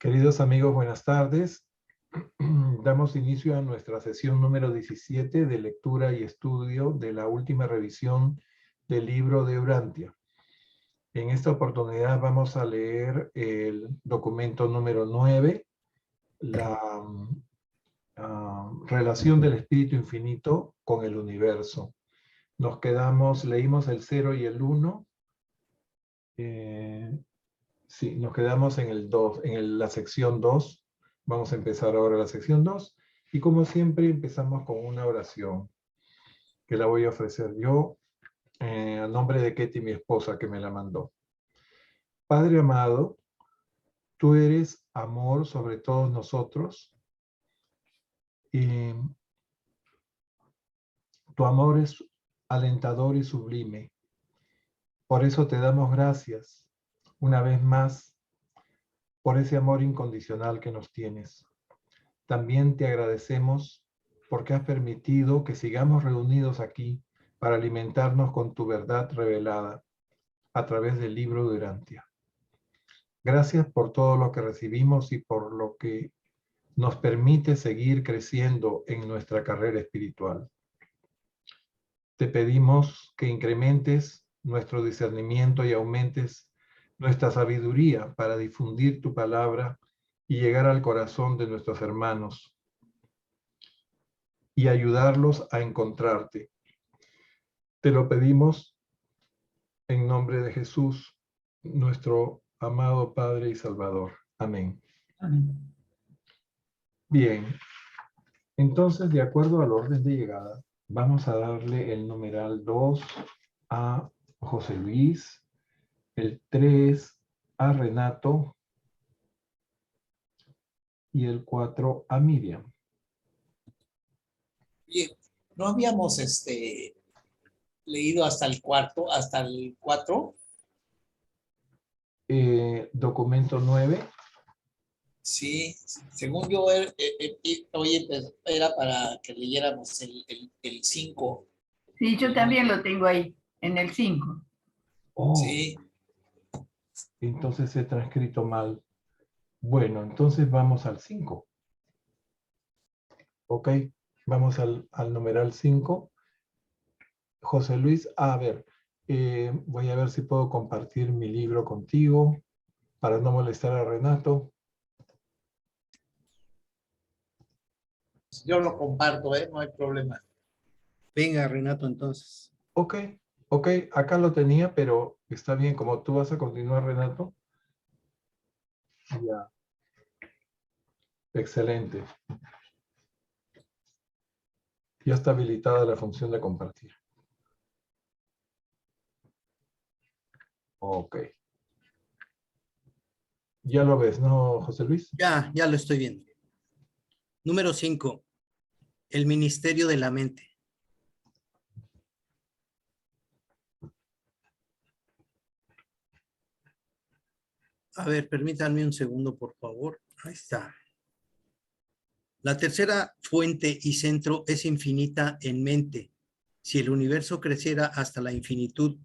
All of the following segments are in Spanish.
Queridos amigos, buenas tardes. Damos inicio a nuestra sesión número 17 de lectura y estudio de la última revisión del libro de Urantia. En esta oportunidad vamos a leer el documento número 9, la relación del espíritu infinito con el universo. Leímos el 0 y el 1. Sí, nos quedamos en el 2, en la sección 2. Vamos a empezar ahora la sección 2. Y como siempre empezamos con una oración que la voy a ofrecer yo a nombre de Ketty, mi esposa, que me la mandó. Padre amado, tú eres amor sobre todos nosotros. Y tu amor es alentador y sublime. Por eso te damos gracias una vez más por ese amor incondicional que nos tienes. También te agradecemos porque has permitido que sigamos reunidos aquí para alimentarnos con tu verdad revelada a través del libro de Urantia. Gracias por todo lo que recibimos y por lo que nos permite seguir creciendo en nuestra carrera espiritual. Te pedimos que incrementes nuestro discernimiento y aumentes nuestra sabiduría para difundir tu palabra y llegar al corazón de nuestros hermanos y ayudarlos a encontrarte. Te lo pedimos en nombre de Jesús, nuestro amado Padre y Salvador. Amén. Amén. Bien, entonces, de acuerdo al orden de llegada, vamos a darle el numeral 2 a José Luis, el 3 a Renato y el 4 a Miriam. Bien, ¿no habíamos leído hasta el 4? Documento 9. Sí, según yo, hoy era para que leyéramos el 5. Sí, yo también lo tengo ahí, en el 5. Oh, Sí, entonces he transcrito mal. Bueno, entonces vamos al 5. Ok, vamos al numeral 5. José Luis, a ver, voy a ver si puedo compartir mi libro contigo para no molestar a Renato. yo lo comparto, no hay problema. Venga, Renato, entonces. Ok, acá lo tenía, pero está bien, como tú vas a continuar, Renato. Ya. Excelente. Ya está habilitada la función de compartir. Ok. Ya lo ves, ¿no, José Luis? Ya lo estoy viendo. Número 5. El ministerio de la mente. A ver, permítanme un segundo, por favor. Ahí está. La tercera fuente y centro es infinita en mente. Si el universo creciera hasta la infinitud,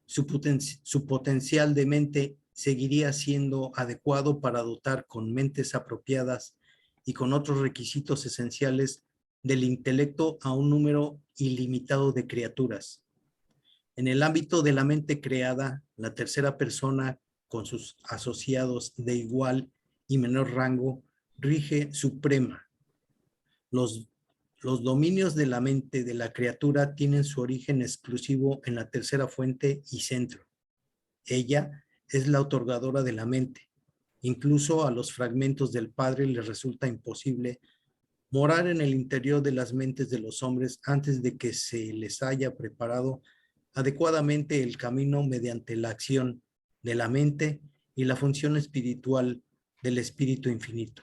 su potencial de mente seguiría siendo adecuado para dotar con mentes apropiadas y con otros requisitos esenciales del intelecto a un número ilimitado de criaturas. En el ámbito de la mente creada, la tercera persona con sus asociados de igual y menor rango rige suprema. Los dominios de la mente de la criatura tienen su origen exclusivo en la tercera fuente y centro. Ella es la otorgadora de la mente. Incluso a los fragmentos del Padre les resulta imposible morar en el interior de las mentes de los hombres antes de que se les haya preparado adecuadamente el camino mediante la acción de la mente y la función espiritual del Espíritu Infinito.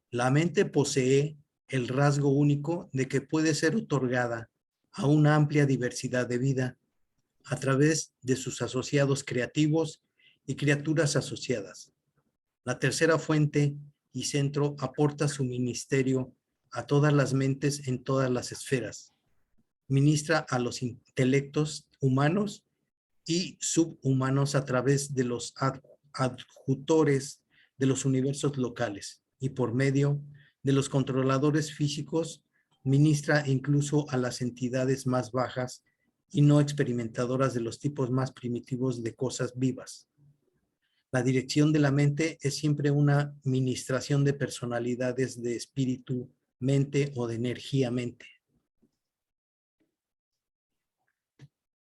La mente posee el rasgo único de que puede ser otorgada a una amplia diversidad de vida a través de sus asociados creativos y criaturas asociadas. La tercera fuente y centro aporta su ministerio a todas las mentes en todas las esferas. Ministra a los intelectos humanos y subhumanos a través de los adjutores de los universos locales y por medio de los controladores físicos ministra incluso a las entidades más bajas y no experimentadoras de los tipos más primitivos de cosas vivas. La dirección de la mente es siempre una ministración de personalidades de espíritu, mente o de energía mente.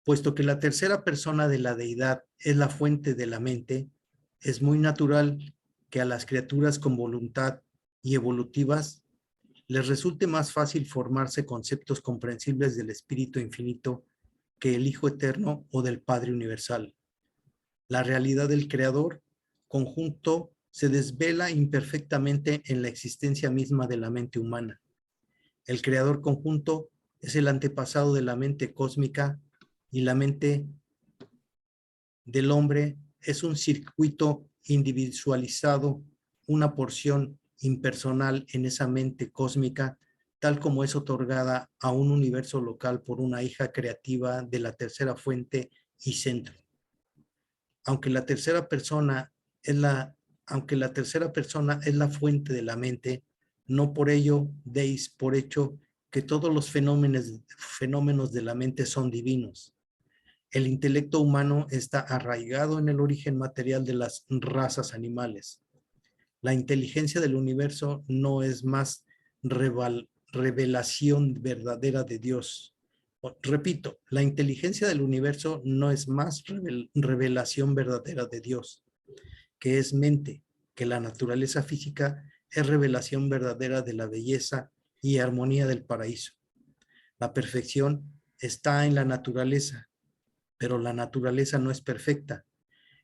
Puesto que la tercera persona de la deidad es la fuente de la mente, es muy natural que a las criaturas con voluntad y evolutivas les resulte más fácil formarse conceptos comprensibles del Espíritu Infinito que el Hijo Eterno o del Padre Universal. La realidad del Creador conjunto se desvela imperfectamente en la existencia misma de la mente humana. El Creador conjunto es el antepasado de la mente cósmica y la mente del hombre es un circuito individualizado, una porción impersonal en esa mente cósmica, tal como es otorgada a un universo local por una hija creativa de la tercera fuente y centro. Aunque la tercera persona es la fuente de la mente, no por ello deis por hecho que todos los fenómenos de la mente son divinos. El intelecto humano está arraigado en el origen material de las razas animales. La inteligencia del universo no es más revelación verdadera de Dios. Repito, la inteligencia del universo no es más revelación verdadera de Dios, que es mente, que la naturaleza física es revelación verdadera de la belleza y armonía del paraíso. La perfección está en la naturaleza, pero la naturaleza no es perfecta.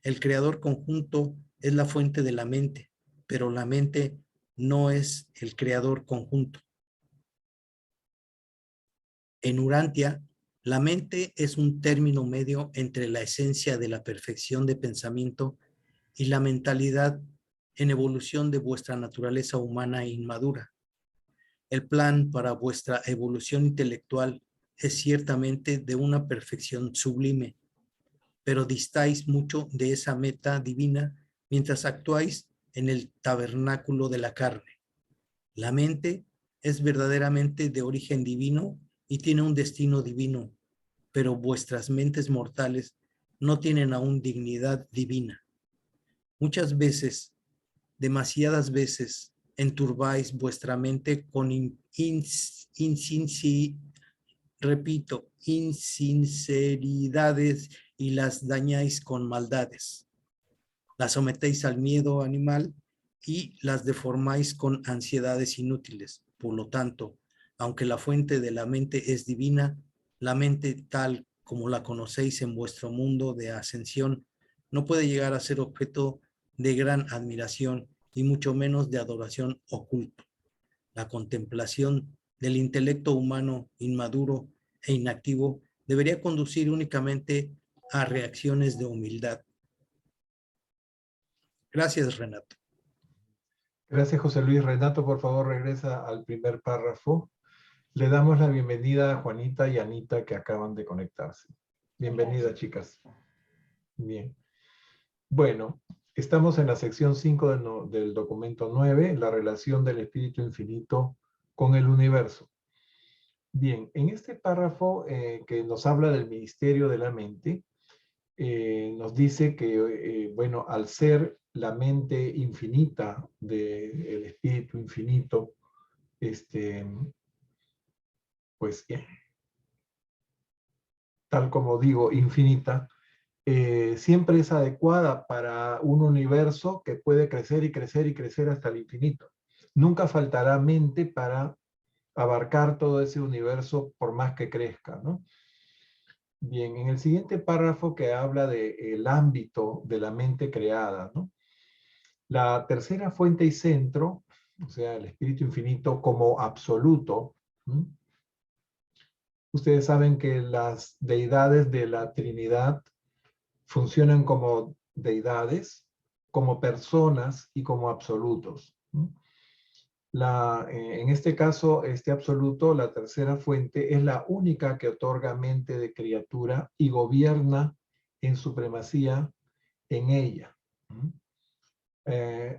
El creador conjunto es la fuente de la mente, pero la mente no es el creador conjunto. En Urantia, la mente es un término medio entre la esencia de la perfección de pensamiento y la mentalidad en evolución de vuestra naturaleza humana inmadura. El plan para vuestra evolución intelectual es ciertamente de una perfección sublime, pero distáis mucho de esa meta divina mientras actuáis en el tabernáculo de la carne. La mente es verdaderamente de origen divino y tiene un destino divino, pero vuestras mentes mortales no tienen aún dignidad divina. Muchas veces, demasiadas veces, enturbáis vuestra mente con insinceridades y las dañáis con maldades. Las sometéis al miedo animal y las deformáis con ansiedades inútiles. Por lo tanto, aunque la fuente de la mente es divina, la mente tal como la conocéis en vuestro mundo de ascensión no puede llegar a ser objeto de gran admiración y mucho menos de adoración oculto. La contemplación del intelecto humano inmaduro e inactivo debería conducir únicamente a reacciones de humildad. Gracias, Renato. Gracias, José Luis. Renato, por favor, regresa al primer párrafo. Le damos la bienvenida a Juanita y Anita que acaban de conectarse. Bienvenida, chicas. Bien. Bueno, estamos en la sección 5 del documento 9, la relación del espíritu infinito con el universo. Bien, en este párrafo que nos habla del misterio de la mente, nos dice que, bueno, al ser la mente infinita del espíritu infinito, pues, tal como digo, infinita, siempre es adecuada para un universo que puede crecer y crecer y crecer hasta el infinito. Nunca faltará mente para abarcar todo ese universo por más que crezca, ¿no? Bien, en el siguiente párrafo que habla del ámbito de la mente creada, ¿no? La tercera fuente y centro, o sea, el espíritu infinito como absoluto. Ustedes saben que las deidades de la Trinidad funcionan como deidades, como personas y como absolutos. En este caso, este absoluto, la tercera fuente, es la única que otorga mente de criatura y gobierna en supremacía en ella.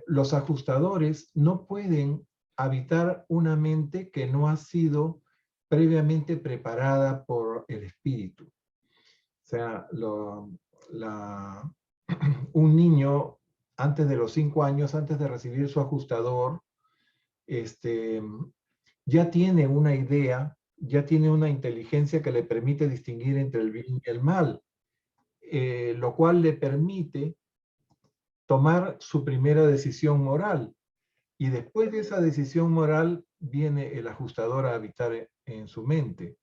los ajustadores no pueden habitar una mente que no ha sido previamente preparada por el espíritu. O sea, un niño antes de los 5 años, antes de recibir su ajustador, ya tiene una idea, ya tiene una inteligencia que le permite distinguir entre el bien y el mal, lo cual le permite tomar su primera decisión moral. Y después de esa decisión moral viene el ajustador a habitar en su mente.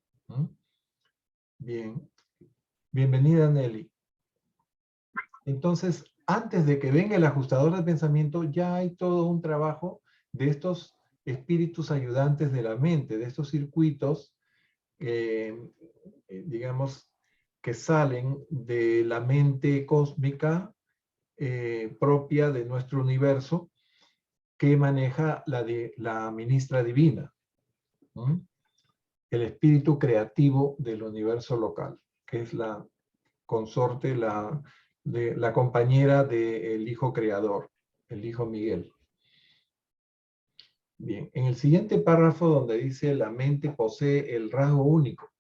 Bien. Bienvenida, Nelly. Entonces, antes de que venga el ajustador de pensamiento, ya hay todo un trabajo de estos espíritus ayudantes de la mente, de estos circuitos, digamos, que salen de la mente cósmica propia de nuestro universo, que maneja la ministra divina, el espíritu creativo del universo local, que es la consorte, la compañera del hijo creador, el hijo Miguel. Bien, en el siguiente párrafo donde dice la mente posee el rasgo único,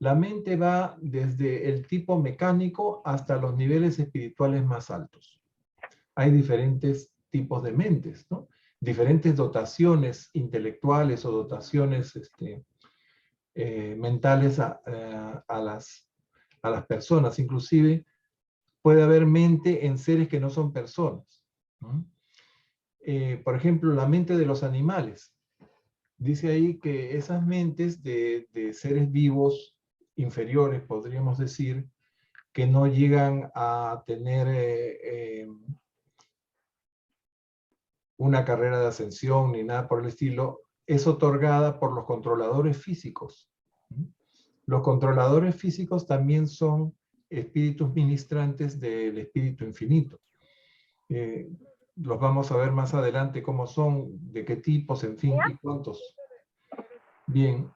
la mente va desde el tipo mecánico hasta los niveles espirituales más altos. Hay diferentes tipos de mentes, ¿no? Diferentes dotaciones intelectuales o dotaciones mentales a las personas. Inclusive puede haber mente en seres que no son personas, ¿no? Por ejemplo, la mente de los animales. Dice ahí que esas mentes de seres vivos inferiores, podríamos decir, que no llegan a tener una carrera de ascensión ni nada por el estilo, es otorgada por los controladores físicos. Los controladores físicos también son espíritus ministrantes del espíritu infinito. Los vamos a ver más adelante cómo son, de qué tipos, en fin, y cuántos. Bien,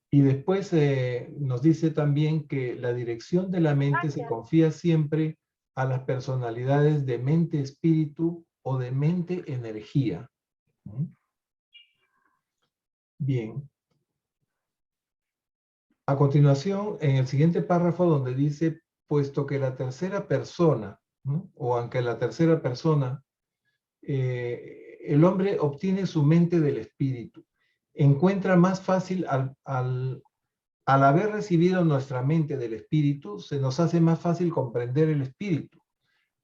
y después nos dice también que la dirección de la mente se confía siempre a las personalidades de mente-espíritu o de mente-energía. Bien. A continuación, en el siguiente párrafo donde dice, puesto que la tercera persona, ¿no? O aunque la tercera persona, el hombre obtiene su mente del espíritu, encuentra más fácil al haber recibido nuestra mente del espíritu, se nos hace más fácil comprender el espíritu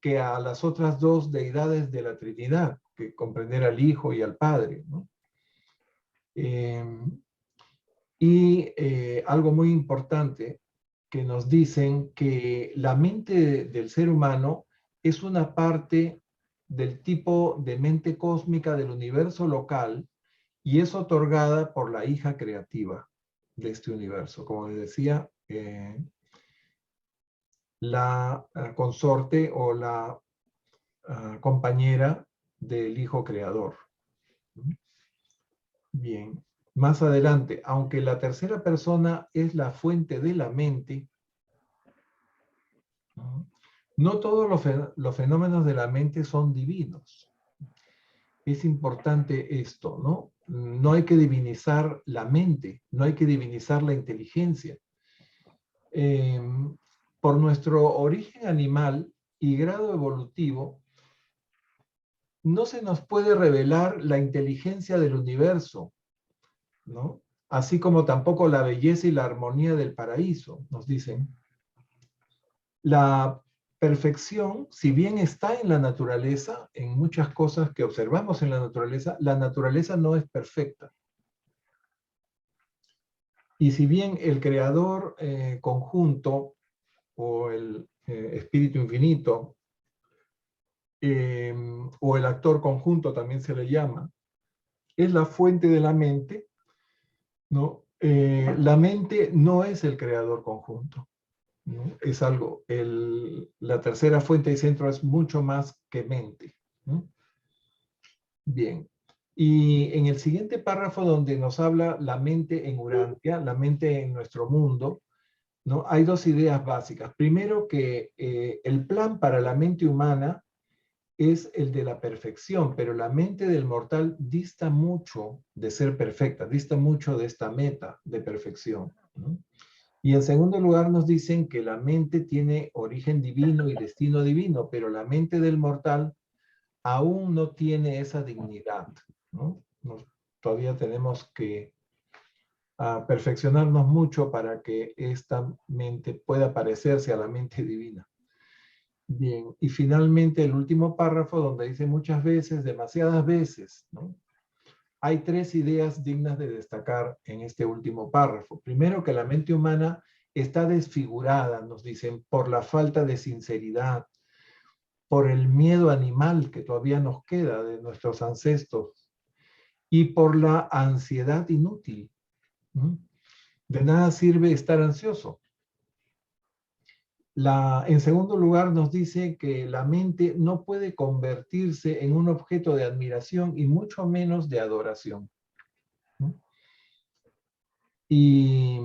que a las otras dos deidades de la Trinidad, que comprender al Hijo y al Padre, ¿no? Algo muy importante que nos dicen que la mente del ser humano es una parte del tipo de mente cósmica del universo local y es otorgada por la hija creativa de este universo. Como les decía, la consorte o la compañera del hijo creador. Bien. Más adelante, aunque la tercera persona es la fuente de la mente, no todos los fenómenos de la mente son divinos. Es importante esto, ¿no? No hay que divinizar la mente, no hay que divinizar la inteligencia. Por nuestro origen animal y grado evolutivo, no se nos puede revelar la inteligencia del universo, ¿no? Así como tampoco la belleza y la armonía del paraíso, nos dicen. La perfección, si bien está en la naturaleza, en muchas cosas que observamos en la naturaleza no es perfecta. Y si bien el creador conjunto o el espíritu infinito o el actor conjunto también se le llama, es la fuente de la mente, ¿no? La mente no es el creador conjunto, ¿no? Es algo, la tercera fuente y centro es mucho más que mente, ¿no? Bien, y en el siguiente párrafo donde nos habla la mente en Urantia, la mente en nuestro mundo, ¿no? Hay dos ideas básicas. Primero que el plan para la mente humana es el de la perfección, pero la mente del mortal dista mucho de ser perfecta, dista mucho de esta meta de perfección, ¿no? Y en segundo lugar nos dicen que la mente tiene origen divino y destino divino, pero la mente del mortal aún no tiene esa dignidad, ¿no? Todavía tenemos que perfeccionarnos mucho para que esta mente pueda parecerse a la mente divina. Bien, y finalmente el último párrafo donde dice muchas veces, demasiadas veces, ¿no? Hay tres ideas dignas de destacar en este último párrafo. Primero, que la mente humana está desfigurada, nos dicen, por la falta de sinceridad, por el miedo animal que todavía nos queda de nuestros ancestros y por la ansiedad inútil. ¿Mm? De nada sirve estar ansioso. En segundo lugar, nos dice que la mente no puede convertirse en un objeto de admiración y mucho menos de adoración. ¿No? Y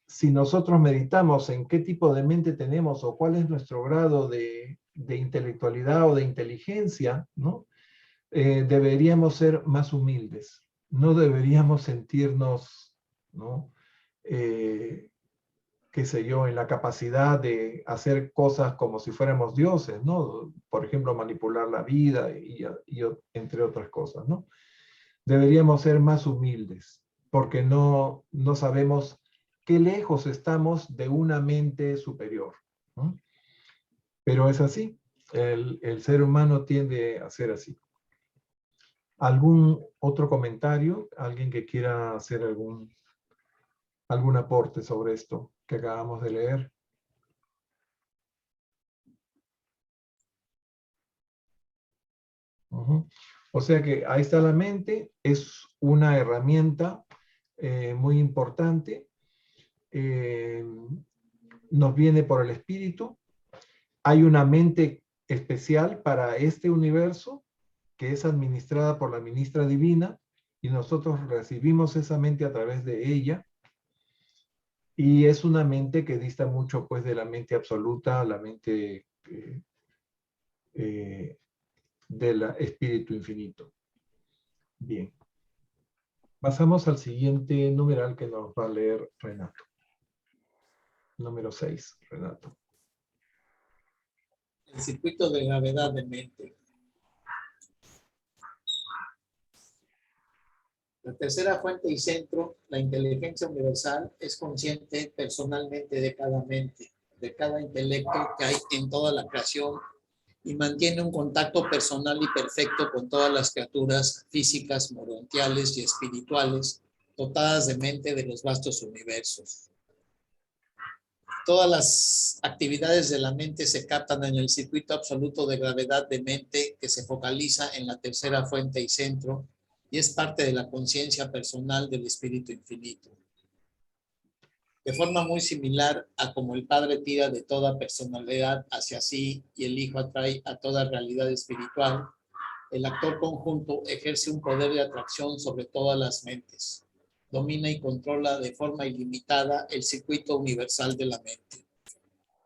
si nosotros meditamos en qué tipo de mente tenemos o cuál es nuestro grado de intelectualidad o de inteligencia, ¿no? Deberíamos ser más humildes. No deberíamos sentirnos, ¿no? Qué sé yo, en la capacidad de hacer cosas como si fuéramos dioses, ¿no? Por ejemplo, manipular la vida y entre otras cosas, ¿no? Deberíamos ser más humildes, porque no sabemos qué lejos estamos de una mente superior, ¿no? Pero es así, el ser humano tiende a ser así. ¿Algún otro comentario? ¿Alguien que quiera hacer algún aporte sobre esto que acabamos de leer? Uh-huh. O sea que ahí está la mente, es una herramienta muy importante, nos viene por el espíritu, hay una mente especial para este universo que es administrada por la ministra divina y nosotros recibimos esa mente a través de ella y es una mente que dista mucho pues de la mente absoluta, la mente del espíritu infinito. Bien. Pasamos al siguiente numeral que nos va a leer Renato. Número 6, Renato. El circuito de gravedad de mente. La tercera fuente y centro, la inteligencia universal, es consciente personalmente de cada mente, de cada intelecto que hay en toda la creación y mantiene un contacto personal y perfecto con todas las criaturas físicas, morontiales y espirituales, dotadas de mente de los vastos universos. Todas las actividades de la mente se captan en el circuito absoluto de gravedad de mente que se focaliza en la tercera fuente y centro y es parte de la conciencia personal del espíritu infinito. De forma muy similar a como el Padre tira de toda personalidad hacia sí y el Hijo atrae a toda realidad espiritual, el actor conjunto ejerce un poder de atracción sobre todas las mentes. Domina y controla de forma ilimitada el circuito universal de la mente.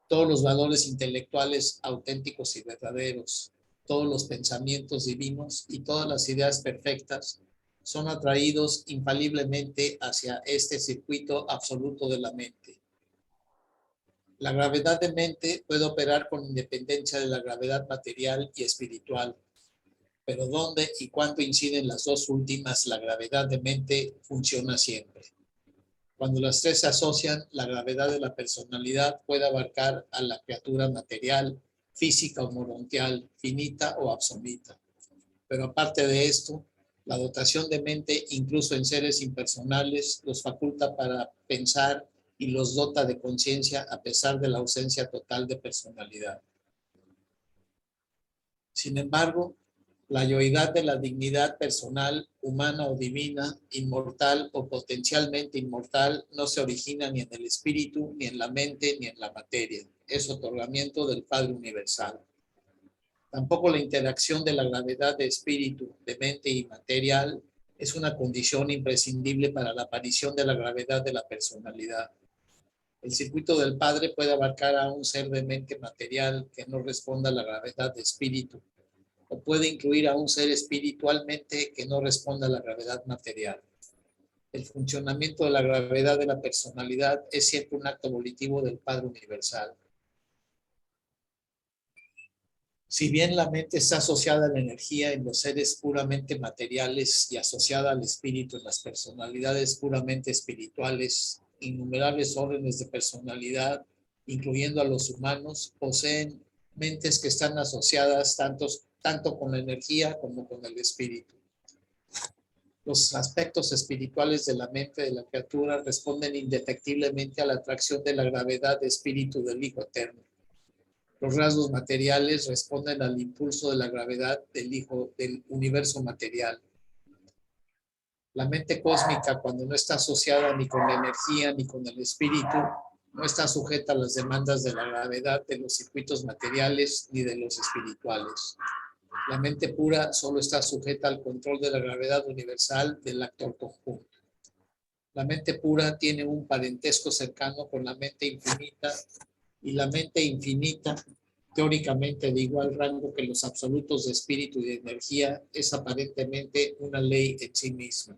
Todos los valores intelectuales auténticos y verdaderos, todos los pensamientos divinos y todas las ideas perfectas son atraídos infaliblemente hacia este circuito absoluto de la mente. La gravedad de mente puede operar con independencia de la gravedad material y espiritual, pero dónde y cuánto inciden las dos últimas, la gravedad de mente funciona siempre. Cuando las tres se asocian, la gravedad de la personalidad puede abarcar a la criatura material, física o morontial, finita o absoluta. Pero aparte de esto, la dotación de mente, incluso en seres impersonales, los faculta para pensar y los dota de conciencia a pesar de la ausencia total de personalidad. Sin embargo, la yoidad de la dignidad personal, humana o divina, inmortal o potencialmente inmortal, no se origina ni en el espíritu, ni en la mente, ni en la materia. Es otorgamiento del Padre Universal. Tampoco la interacción de la gravedad de espíritu, de mente y material es una condición imprescindible para la aparición de la gravedad de la personalidad. El circuito del Padre puede abarcar a un ser de mente material que no responda a la gravedad de espíritu, o puede incluir a un ser espiritualmente que no responda a la gravedad material. El funcionamiento de la gravedad de la personalidad es siempre un acto volitivo del Padre Universal. Si bien la mente está asociada a la energía en los seres puramente materiales y asociada al espíritu en las personalidades puramente espirituales, innumerables órdenes de personalidad, incluyendo a los humanos, poseen mentes que están asociadas tanto con la energía como con el espíritu. Los aspectos espirituales de la mente de la criatura responden indefectiblemente a la atracción de la gravedad de espíritu del Hijo Eterno. Los rasgos materiales responden al impulso de la gravedad del Hijo del universo material. La mente cósmica, cuando no está asociada ni con la energía ni con el espíritu, no está sujeta a las demandas de la gravedad de los circuitos materiales ni de los espirituales. La mente pura solo está sujeta al control de la gravedad universal del actor conjunto. La mente pura tiene un parentesco cercano con la mente infinita, y la mente infinita, teóricamente de igual rango que los absolutos de espíritu y de energía, es aparentemente una ley en sí misma.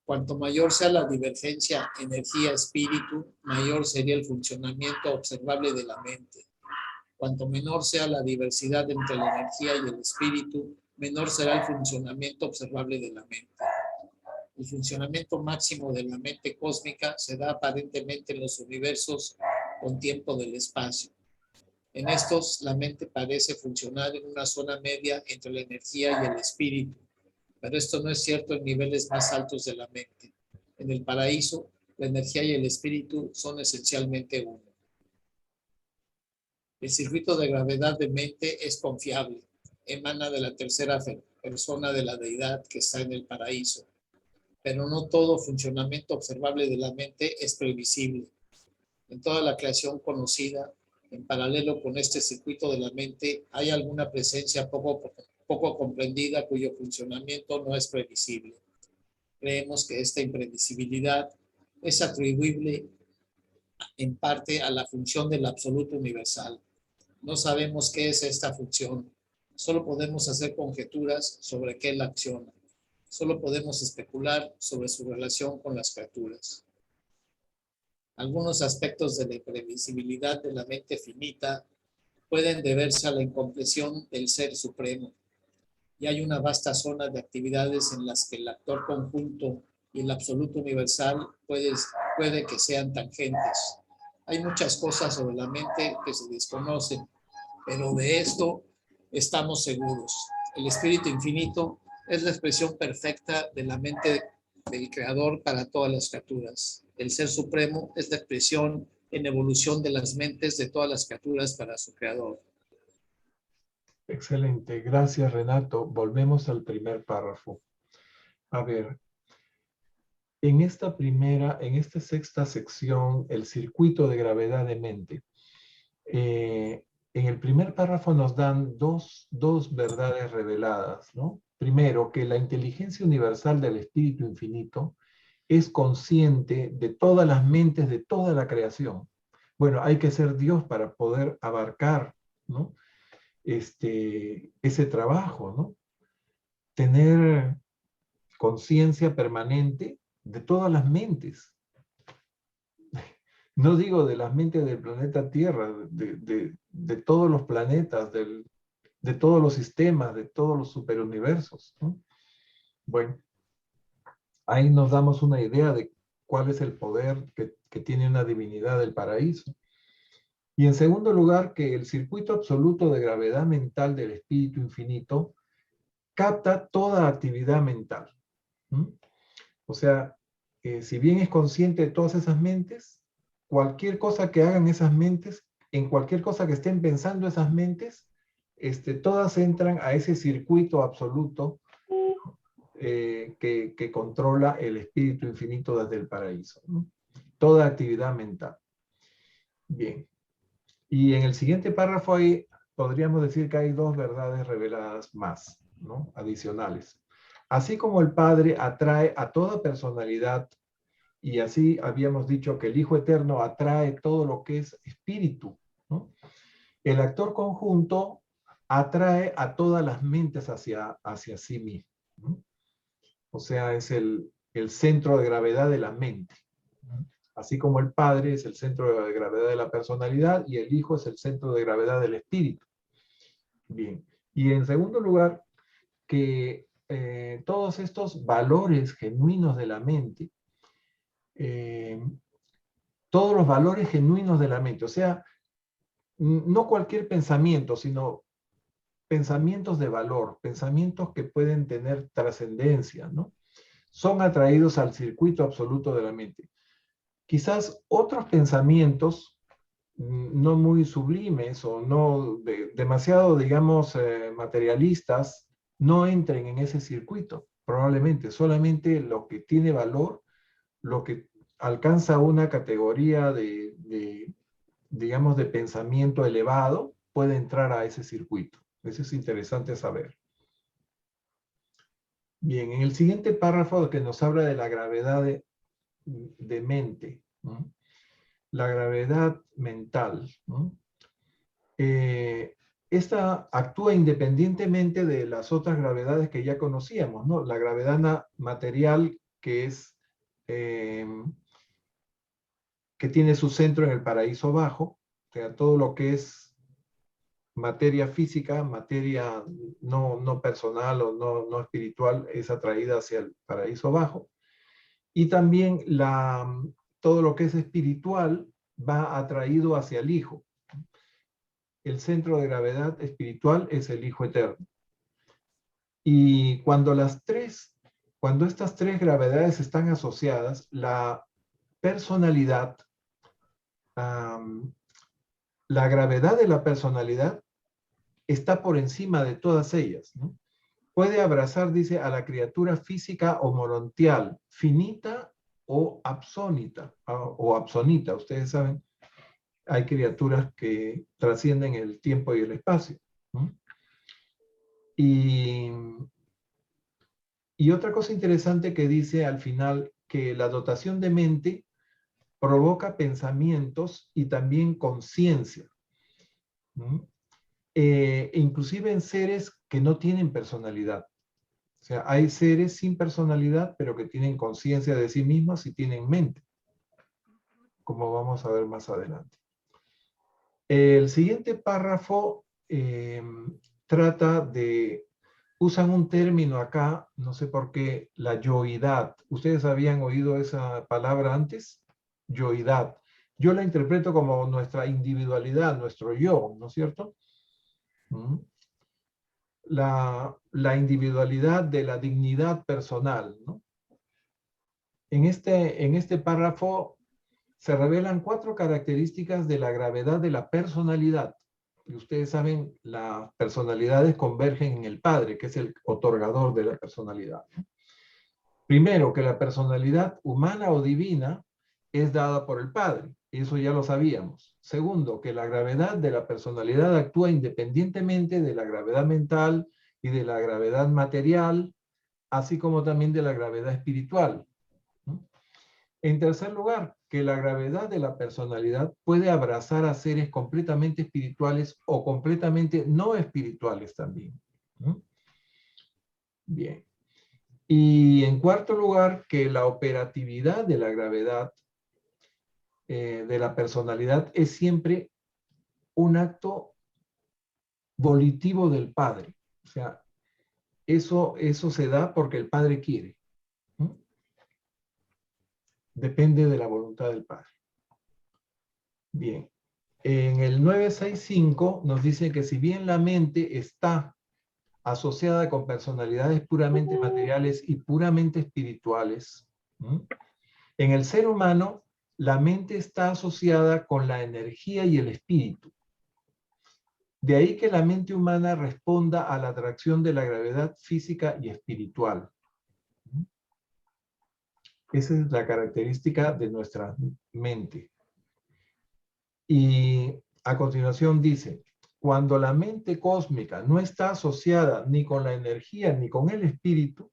Cuanto mayor sea la divergencia energía-espíritu, mayor sería el funcionamiento observable de la mente. Cuanto menor sea la diversidad entre la energía y el espíritu, menor será el funcionamiento observable de la mente. El funcionamiento máximo de la mente cósmica se da aparentemente en los universos con tiempo del espacio. En estos, la mente parece funcionar en una zona media entre la energía y el espíritu, pero esto no es cierto en niveles más altos de la mente. En el paraíso, la energía y el espíritu son esencialmente uno. El circuito de gravedad de mente es confiable, emana de la tercera persona de la deidad que está en el paraíso, pero no todo funcionamiento observable de la mente es previsible. En toda la creación conocida, en paralelo con este circuito de la mente, hay alguna presencia poco comprendida cuyo funcionamiento no es previsible. Creemos que esta imprevisibilidad es atribuible en parte a la función del absoluto universal. No sabemos qué es esta función. Solo podemos hacer conjeturas sobre qué la acciona. Solo podemos especular sobre su relación con las criaturas. Algunos aspectos de la imprevisibilidad de la mente finita pueden deberse a la incomprensión del Ser Supremo. Y hay una vasta zona de actividades en las que el actor conjunto y el absoluto universal puede que sean tangentes. Hay muchas cosas sobre la mente que se desconocen, pero de esto estamos seguros. El Espíritu Infinito es la expresión perfecta de la mente del Creador para todas las criaturas. El Ser Supremo es la expresión en evolución de las mentes de todas las criaturas para su Creador. Excelente, gracias Renato. Volvemos al primer párrafo. A ver, en esta sexta sección, el circuito de gravedad de mente, en el primer párrafo nos dan dos verdades reveladas, ¿no? Primero, que la inteligencia universal del Espíritu Infinito es consciente de todas las mentes de toda la creación. Bueno, hay que ser Dios para poder abarcar, ¿no? Ese trabajo, ¿no? Tener conciencia permanente de todas las mentes. No digo de las mentes del planeta Tierra, de todos los planetas, de todos los sistemas, de todos los superuniversos, ¿no? Bueno, ahí nos damos una idea de cuál es el poder que tiene una divinidad del paraíso. Y en segundo lugar, que el circuito absoluto de gravedad mental del Espíritu Infinito capta toda actividad mental. O sea, si bien es consciente de todas esas mentes, cualquier cosa que hagan esas mentes, en cualquier cosa que estén pensando esas mentes, todas entran a ese circuito absoluto que controla el Espíritu Infinito desde el paraíso, ¿no? Toda actividad mental. Bien. Y en el siguiente párrafo ahí podríamos decir que hay dos verdades reveladas más, ¿no? Adicionales. Así como el Padre atrae a toda personalidad Y así habíamos dicho que el Hijo Eterno atrae todo lo que es espíritu, ¿no? El actor conjunto atrae a todas las mentes hacia sí mismo, ¿no? O sea, es el centro de gravedad de la mente, ¿no? Así como el Padre es el centro de gravedad de la personalidad y el Hijo es el centro de gravedad del espíritu. Bien. Y en segundo lugar, que todos estos valores genuinos de la mente, todos los valores genuinos de la mente, o sea, no cualquier pensamiento, sino pensamientos de valor, pensamientos que pueden tener trascendencia, ¿no? Son atraídos al circuito absoluto de la mente. Quizás otros pensamientos no muy sublimes o no demasiado, digamos, materialistas, no entren en ese circuito, probablemente. Solamente lo que tiene valor, lo que alcanza una categoría digamos, de pensamiento elevado, puede entrar a ese circuito. Eso es interesante saber. Bien, en el siguiente párrafo que nos habla de la gravedad de mente, ¿no? La gravedad mental, ¿no? Esta actúa independientemente de las otras gravedades que ya conocíamos, ¿no? La gravedad material, que es que tiene su centro en el paraíso bajo, o sea, todo lo que es materia física, materia no personal o no espiritual, es atraída hacia el paraíso bajo. Y también todo lo que es espiritual va atraído hacia el Hijo. El centro de gravedad espiritual es el Hijo Eterno. Y cuando estas tres gravedades están asociadas, la personalidad, la gravedad de la personalidad está por encima de todas ellas, ¿no? Puede abrazar, dice, a la criatura física o morontial, finita o absónita. Ustedes saben, hay criaturas que trascienden el tiempo y el espacio, ¿no? Y otra cosa interesante que dice al final, que la dotación de mente provoca pensamientos y también conciencia, ¿no? Inclusive en seres que no tienen personalidad. O sea, hay seres sin personalidad, pero que tienen conciencia de sí mismos y tienen mente, como vamos a ver más adelante. El siguiente párrafo usan un término acá, no sé por qué, la yoidad. ¿Ustedes habían oído esa palabra antes? Yoidad. Yo la interpreto como nuestra individualidad, nuestro yo, ¿no es cierto? La individualidad de la dignidad personal, ¿no? En este párrafo se revelan 4 características de la gravedad de la personalidad. Y ustedes saben, las personalidades convergen en el Padre, que es el otorgador de la personalidad. Primero, que la personalidad humana o divina es dada por el Padre. Eso ya lo sabíamos. Segundo, que la gravedad de la personalidad actúa independientemente de la gravedad mental y de la gravedad material, así como también de la gravedad espiritual. En tercer lugar, que la gravedad de la personalidad puede abrazar a seres completamente espirituales o completamente no espirituales también. Bien. Y en cuarto lugar, que la operatividad de la gravedad de la personalidad es siempre un acto volitivo del Padre. O sea, eso se da porque el Padre quiere. Depende de la voluntad del Padre. Bien. En el 965 nos dice que si bien la mente está asociada con personalidades puramente materiales y puramente espirituales, en el ser humano la mente está asociada con la energía y el espíritu. De ahí que la mente humana responda a la atracción de la gravedad física y espiritual. Esa es la característica de nuestra mente. Y a continuación dice, cuando la mente cósmica no está asociada ni con la energía ni con el espíritu,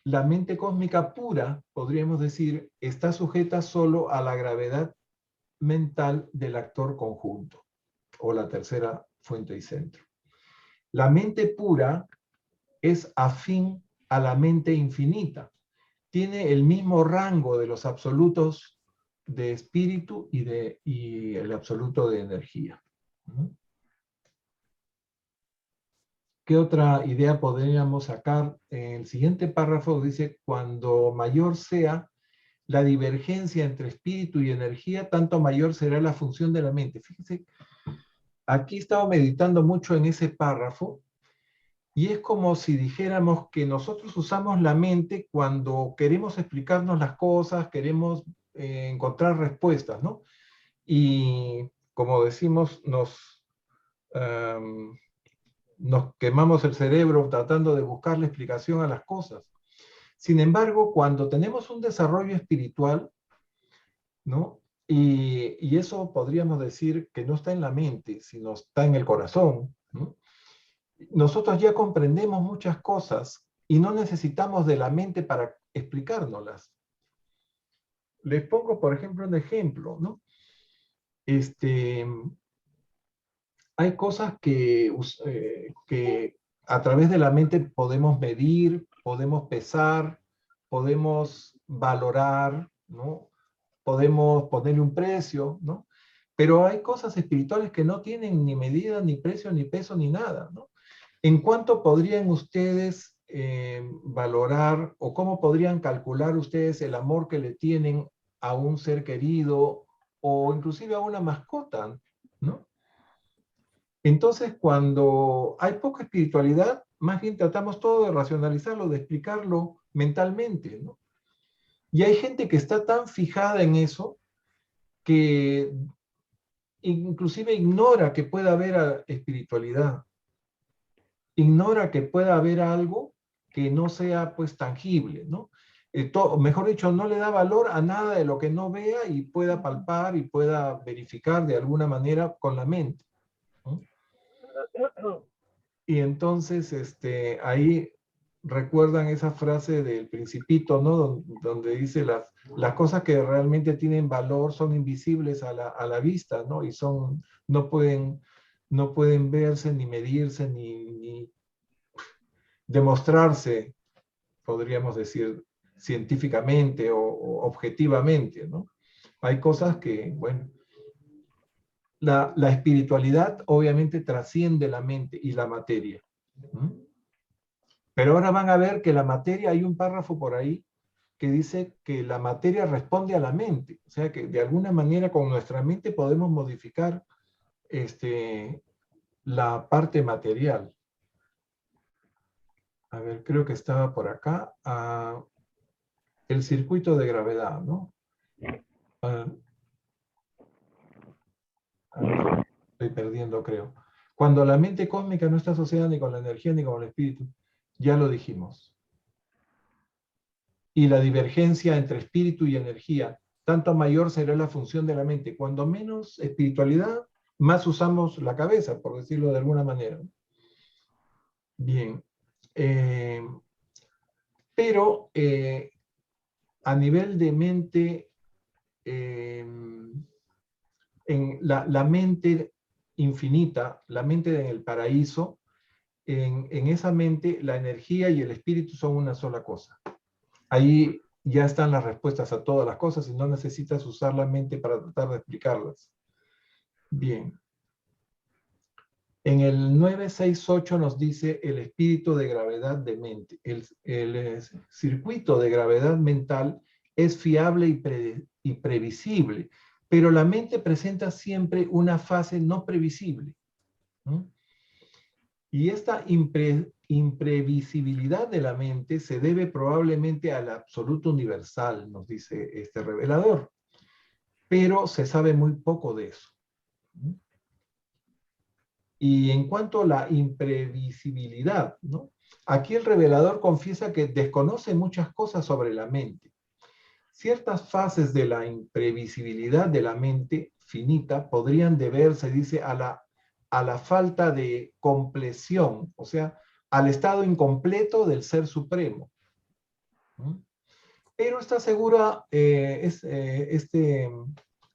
La mente cósmica pura, podríamos decir, está sujeta solo a la gravedad mental del actor conjunto, o la tercera fuente y centro. La mente pura es afín a la mente infinita. Tiene el mismo rango de los absolutos de espíritu y el absoluto de energía. ¿Qué otra idea podríamos sacar? En el siguiente párrafo dice, cuando mayor sea la divergencia entre espíritu y energía, tanto mayor será la función de la mente. Fíjense, aquí he estado meditando mucho en ese párrafo, y es como si dijéramos que nosotros usamos la mente cuando queremos explicarnos las cosas, queremos encontrar respuestas, ¿no? Y como decimos, nos quemamos el cerebro tratando de buscarle explicación a las cosas. Sin embargo, cuando tenemos un desarrollo espiritual, ¿no? Y eso podríamos decir que no está en la mente, sino está en el corazón, ¿no? Nosotros ya comprendemos muchas cosas y no necesitamos de la mente para explicárnoslas. Les pongo, por ejemplo, un ejemplo, ¿no? Hay cosas que a través de la mente podemos medir, podemos pesar, podemos valorar, ¿no? Podemos ponerle un precio, ¿no? Pero hay cosas espirituales que no tienen ni medida, ni precio, ni peso, ni nada, ¿no? ¿En cuánto podrían ustedes valorar o cómo podrían calcular ustedes el amor que le tienen a un ser querido o inclusive a una mascota, ¿no? Entonces, cuando hay poca espiritualidad, más bien tratamos todo de racionalizarlo, de explicarlo mentalmente, ¿no? Y hay gente que está tan fijada en eso que inclusive ignora que pueda haber espiritualidad, ignora que pueda haber algo que no sea pues tangible, ¿no? Mejor dicho, no le da valor a nada de lo que no vea y pueda palpar y pueda verificar de alguna manera con la mente, ¿no? Y entonces ahí recuerdan esa frase del Principito, ¿no? Donde dice las cosas que realmente tienen valor son invisibles a la vista, ¿no? Y no pueden verse, ni medirse, ni demostrarse, podríamos decir, científicamente o objetivamente, ¿no? Hay cosas que, bueno, la espiritualidad obviamente trasciende la mente y la materia. Pero ahora van a ver que la materia, hay un párrafo por ahí que dice que la materia responde a la mente. O sea que de alguna manera con nuestra mente podemos modificar la parte material. A ver, creo que estaba por acá. El circuito de gravedad, ¿no? Estoy perdiendo, creo. Cuando la mente cósmica no está asociada ni con la energía ni con el espíritu, ya lo dijimos. Y la divergencia entre espíritu y energía, tanto mayor será la función de la mente. Cuando menos espiritualidad, más usamos la cabeza, por decirlo de alguna manera. Bien. Pero a nivel de mente, en la mente infinita, la mente en el paraíso, en esa mente la energía y el espíritu son una sola cosa. Ahí ya están las respuestas a todas las cosas y no necesitas usar la mente para tratar de explicarlas. Bien. En el 968 nos dice el espíritu de gravedad de mente. El circuito de gravedad mental es fiable y previsible, pero la mente presenta siempre una fase no previsible. Y esta imprevisibilidad de la mente se debe probablemente al absoluto universal, nos dice este revelador. Pero se sabe muy poco de eso. Y en cuanto a la imprevisibilidad, ¿no? Aquí el revelador confiesa que desconoce muchas cosas sobre la mente. Ciertas fases de la imprevisibilidad de la mente finita podrían deberse, dice, a la falta de compleción, o sea, al estado incompleto del Ser Supremo. Pero está segura, este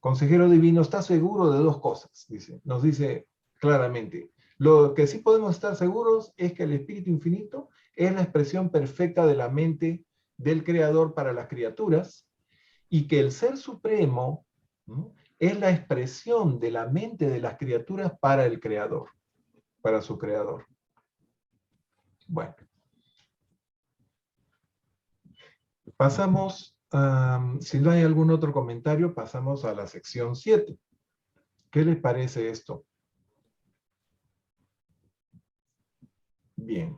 consejero divino está seguro de dos cosas, nos dice claramente. Lo que sí podemos estar seguros es que el Espíritu Infinito es la expresión perfecta de la mente del Creador para las criaturas, y que el Ser Supremo, ¿no?, es la expresión de la mente de las criaturas para el Creador, para su Creador. Bueno. Pasamos, si no hay algún otro comentario, pasamos a la sección 7. ¿Qué les parece esto? Bien.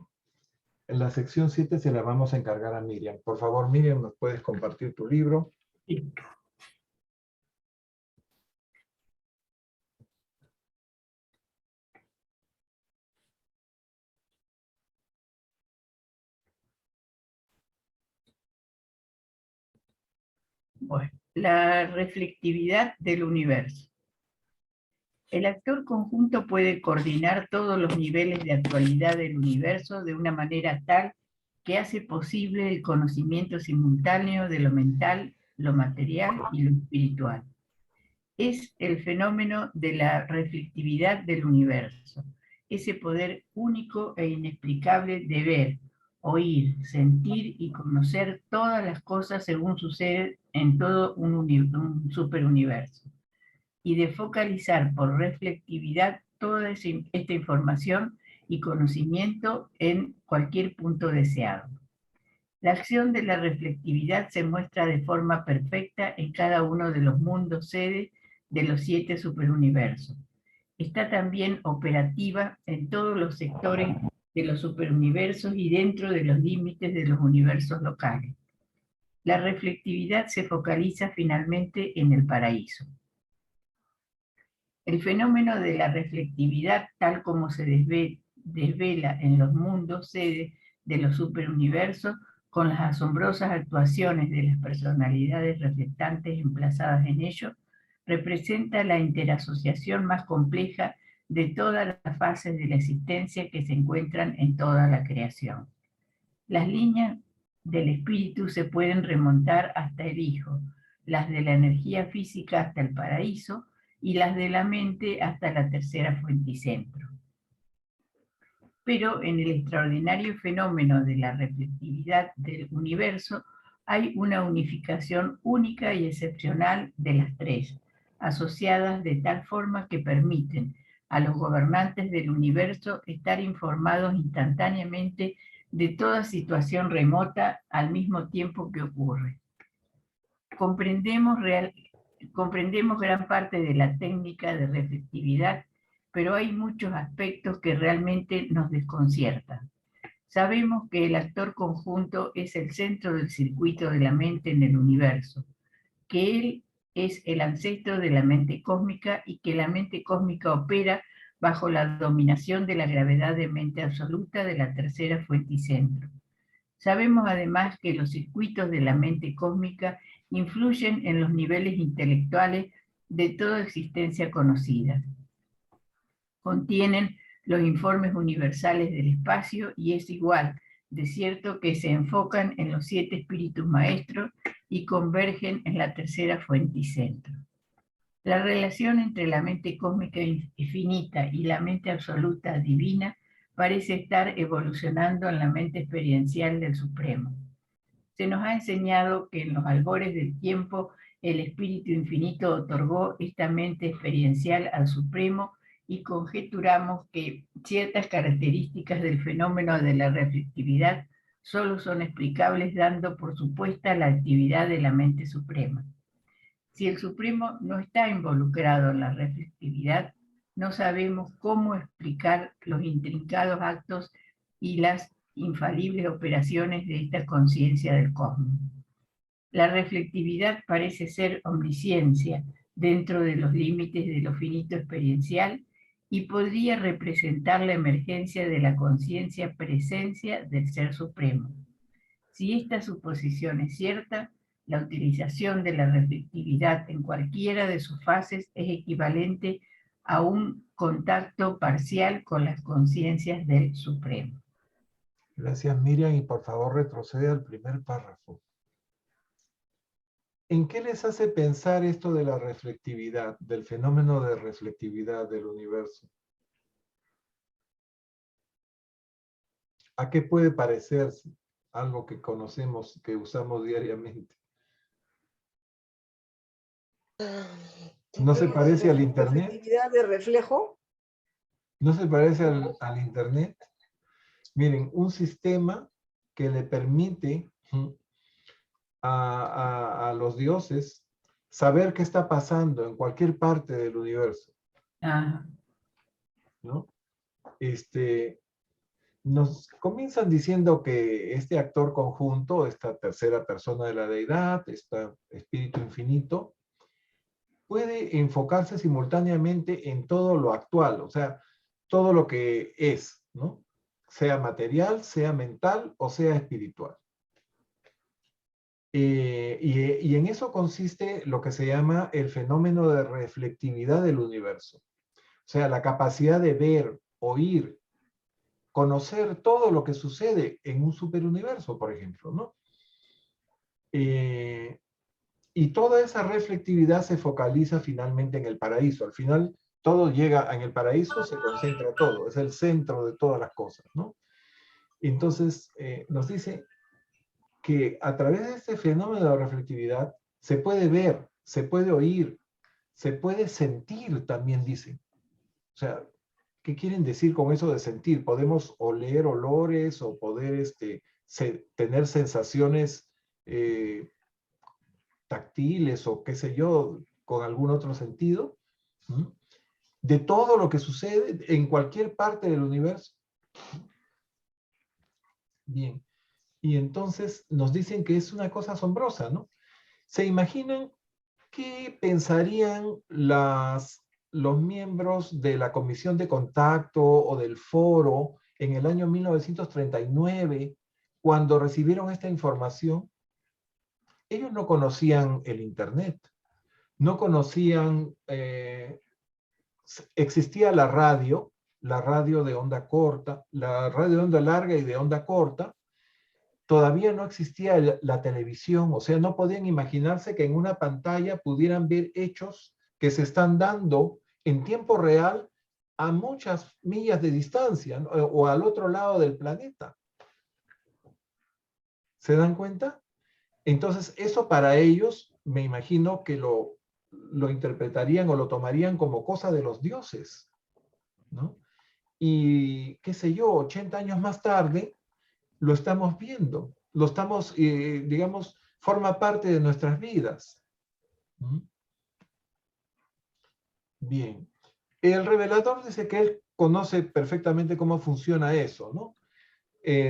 En la sección 7 se la vamos a encargar a Miriam. Por favor, Miriam, ¿nos puedes compartir tu libro? Sí. Bueno, la reflectividad del universo. El actor conjunto puede coordinar todos los niveles de actualidad del universo de una manera tal que hace posible el conocimiento simultáneo de lo mental, lo material y lo espiritual. Es el fenómeno de la reflectividad del universo, ese poder único e inexplicable de ver, oír, sentir y conocer todas las cosas según sucede en todo un superuniverso, y de focalizar por reflectividad toda esta información y conocimiento en cualquier punto deseado. La acción de la reflectividad se muestra de forma perfecta en cada uno de los mundos sede de los 7 superuniversos. Está también operativa en todos los sectores de los superuniversos y dentro de los límites de los universos locales. La reflectividad se focaliza finalmente en el paraíso. El fenómeno de la reflectividad, tal como se desvela en los mundos sede de los superuniversos, con las asombrosas actuaciones de las personalidades reflectantes emplazadas en ellos, representa la interasociación más compleja de todas las fases de la existencia que se encuentran en toda la creación. Las líneas del espíritu se pueden remontar hasta el Hijo, las de la energía física hasta el paraíso y las de la mente hasta la tercera fuente y centro. Pero en el extraordinario fenómeno de la reflectividad del universo hay una unificación única y excepcional de las tres, asociadas de tal forma que permiten a los gobernantes del universo estar informados instantáneamente de toda situación remota al mismo tiempo que ocurre. Comprendemos gran parte de la técnica de reflectividad, pero hay muchos aspectos que realmente nos desconciertan. Sabemos que el actor conjunto es el centro del circuito de la mente en el universo, que él es el ancestro de la mente cósmica y que la mente cósmica opera bajo la dominación de la gravedad de mente absoluta de la tercera fuente y centro. Sabemos además que los circuitos de la mente cósmica influyen en los niveles intelectuales de toda existencia conocida. Contienen los informes universales del espacio y es igual de cierto que se enfocan en los 7 espíritus maestros y convergen en la tercera fuente y centro. La relación entre la mente cósmica infinita y la mente absoluta divina parece estar evolucionando en la mente experiencial del Supremo. Se nos ha enseñado que en los albores del tiempo el Espíritu Infinito otorgó esta mente experiencial al Supremo y conjeturamos que ciertas características del fenómeno de la reflectividad solo son explicables dando por supuesta la actividad de la mente suprema. Si el Supremo no está involucrado en la reflectividad, no sabemos cómo explicar los intrincados actos y las infalibles operaciones de esta conciencia del cosmos. La reflectividad parece ser omnisciencia dentro de los límites de lo finito experiencial y podría representar la emergencia de la conciencia presencia del Ser Supremo. Si esta suposición es cierta, la utilización de la reflectividad en cualquiera de sus fases es equivalente a un contacto parcial con las conciencias del Supremo. Gracias, Miriam, y por favor retrocede al primer párrafo. ¿En qué les hace pensar esto de la reflectividad, del fenómeno de reflectividad del universo? ¿A qué puede parecerse? Algo que conocemos, que usamos diariamente. ¿No se parece al Internet? Reflectividad de reflejo. ¿No se parece al Internet? Miren, un sistema que le permite a los dioses saber qué está pasando en cualquier parte del universo, Ah, ¿no? Nos comienzan diciendo que este actor conjunto, esta tercera persona de la deidad, este espíritu infinito, puede enfocarse simultáneamente en todo lo actual, o sea, todo lo que es, ¿no? Sea material, sea mental o sea espiritual. Y en eso consiste lo que se llama el fenómeno de reflectividad del universo. O sea, la capacidad de ver, oír, conocer todo lo que sucede en un superuniverso, por ejemplo, ¿no? Y toda esa reflectividad se focaliza finalmente en el paraíso. Al final, todo llega en el paraíso, se concentra todo, es el centro de todas las cosas, ¿no? Entonces, nos dice que a través de este fenómeno de reflectividad se puede ver, se puede oír, se puede sentir, también dicen. O sea, ¿qué quieren decir con eso de sentir? Podemos oler olores o poder tener sensaciones táctiles o qué sé yo, con algún otro sentido, ¿sí? De todo lo que sucede en cualquier parte del universo. Bien. Y entonces nos dicen que es una cosa asombrosa, ¿no? ¿Se imaginan qué pensarían los miembros de la comisión de contacto o del foro en el año 1939 cuando recibieron esta información? Ellos no conocían el Internet, no conocían, existía la radio de onda corta, la radio de onda larga y de onda corta. Todavía no existía la televisión, o sea, no podían imaginarse que en una pantalla pudieran ver hechos que se están dando en tiempo real a muchas millas de distancia, ¿no? O al otro lado del planeta. ¿Se dan cuenta? Entonces, eso para ellos, me imagino que lo interpretarían o lo tomarían como cosa de los dioses, ¿no? Y, qué sé yo, 80 años más tarde, lo estamos viendo, lo estamos, digamos, forma parte de nuestras vidas. ¿Mm? Bien. El revelador dice que él conoce perfectamente cómo funciona eso, ¿no?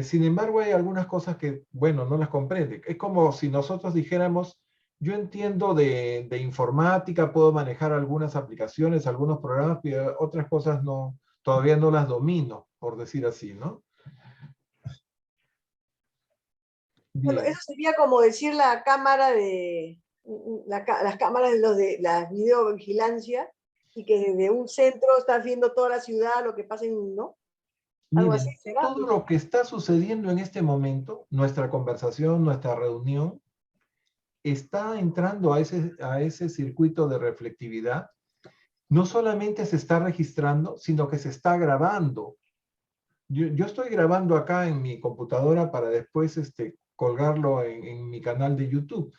Sin embargo, hay algunas cosas que, bueno, no las comprende. Es como si nosotros dijéramos, yo entiendo de informática, puedo manejar algunas aplicaciones, algunos programas, pero otras cosas no, todavía no las domino, por decir así, ¿no? Bueno, Bien. eso sería como decir la cámara las cámaras de la videovigilancia y que desde un centro estás viendo toda la ciudad, lo que pasa en, ¿no? Algo así Miren, será. todo lo que está sucediendo en este momento, nuestra conversación, nuestra reunión, está entrando a ese circuito de reflectividad. No solamente se está registrando, sino que se está grabando. Yo estoy grabando acá en mi computadora para después colgarlo en mi canal de YouTube,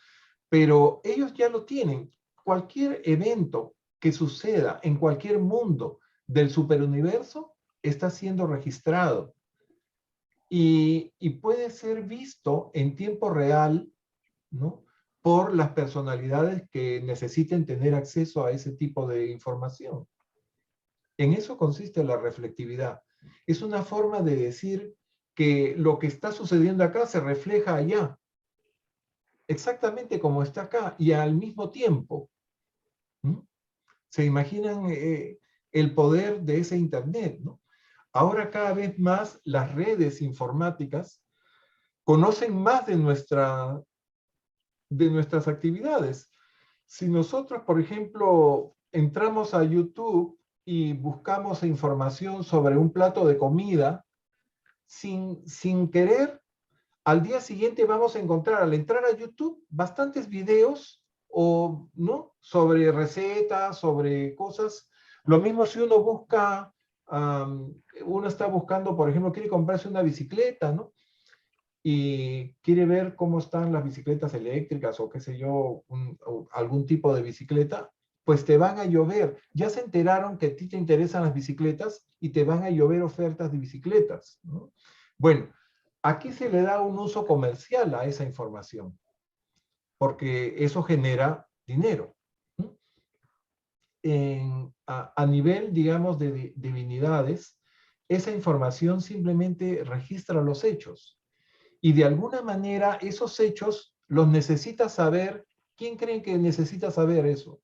pero ellos ya lo tienen. Cualquier evento que suceda en cualquier mundo del superuniverso está siendo registrado y puede ser visto en tiempo real, ¿no? Por las personalidades que necesiten tener acceso a ese tipo de información. En eso consiste la reflectividad. Es una forma de decir que lo que está sucediendo acá se refleja allá, exactamente como está acá y al mismo tiempo. ¿Mm? ¿Se imaginan el poder de ese Internet, ¿no? Ahora cada vez más las redes informáticas conocen más de nuestras actividades. Si nosotros, por ejemplo, entramos a YouTube y buscamos información sobre un plato de comida, sin querer, al día siguiente vamos a encontrar, al entrar a YouTube, bastantes videos o, ¿no? Sobre recetas, sobre cosas. Lo mismo si uno busca, uno está buscando, por ejemplo, quiere comprarse una bicicleta, ¿no? Y quiere ver cómo están las bicicletas eléctricas o qué sé yo, o algún tipo de bicicleta, pues te van a llover. Ya se enteraron que a ti te interesan las bicicletas y te van a llover ofertas de bicicletas, ¿no? Bueno, aquí se le da un uso comercial a esa información, porque eso genera dinero. ¿No? A nivel, digamos, de divinidades, esa información simplemente registra los hechos. Y de alguna manera esos hechos los necesita saber. ¿Quién creen que necesita saber eso?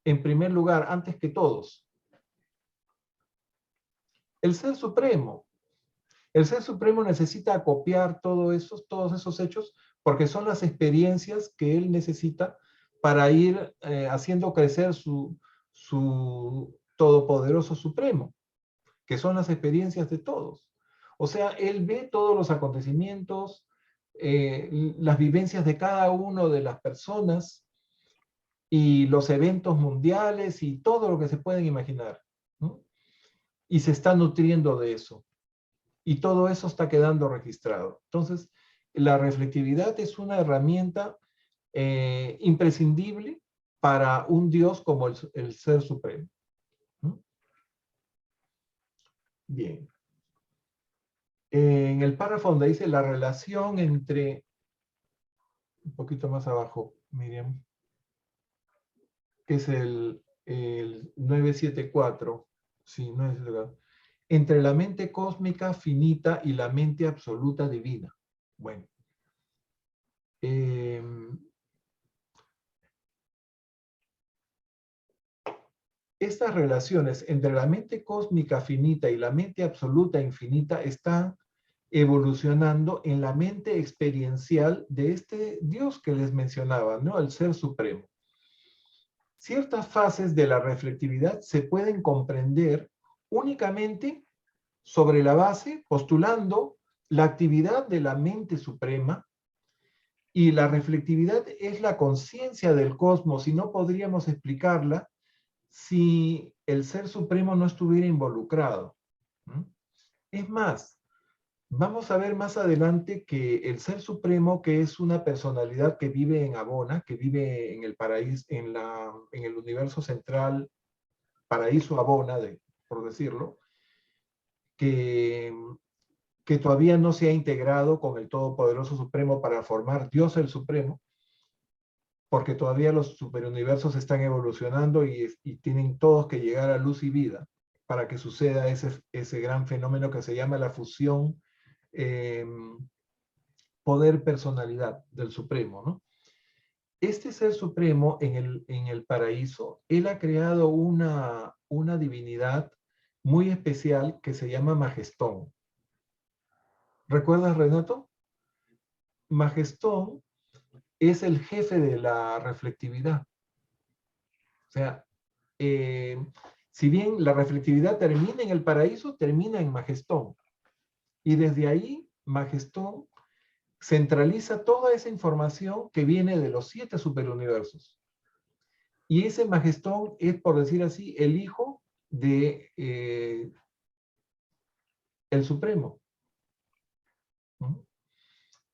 En primer lugar, antes que todos. El Ser Supremo. El Ser Supremo necesita acopiar todos esos hechos porque son las experiencias que él necesita para ir haciendo crecer su Todopoderoso Supremo, que son las experiencias de todos. O sea, él ve todos los acontecimientos, las vivencias de cada uno de las personas y los eventos mundiales y todo lo que se pueden imaginar, ¿no? Y se está nutriendo de eso. Y todo eso está quedando registrado. Entonces, la reflectividad es una herramienta imprescindible para un Dios como el Ser Supremo. ¿No? Bien. En el párrafo donde dice la relación entre, un poquito más abajo, Miriam, que es el 974, sí, 974, entre la mente cósmica finita y la mente absoluta divina. Bueno, estas relaciones entre la mente cósmica finita y la mente absoluta infinita están evolucionando en la mente experiencial de este Dios que les mencionaba, ¿no? El Ser Supremo. Ciertas fases de la reflectividad se pueden comprender únicamente sobre la base, postulando la actividad de la mente suprema, y la reflectividad es la conciencia del cosmos y no podríamos explicarla si el Ser Supremo no estuviera involucrado. Es más, vamos a ver más adelante que el Ser Supremo, que es una personalidad que vive en Abona, que vive en el paraíso, en el universo central, paraíso Abona, por decirlo, que todavía no se ha integrado con el Todopoderoso Supremo para formar Dios el Supremo, porque todavía los superuniversos están evolucionando y tienen todos que llegar a luz y vida para que suceda ese gran fenómeno que se llama la fusión poder-personalidad del Supremo, ¿no? Este Ser Supremo en el paraíso, él ha creado una divinidad muy especial que se llama Majestón. ¿Recuerdas, Renato? Majestón es el jefe de la reflectividad. O sea, si bien la reflectividad termina en el paraíso, termina en Majestón. Y desde ahí, Majestón centraliza toda esa información que viene de los 7 superuniversos. Y ese Majestón es, por decir así, el hijo de el Supremo. ¿No?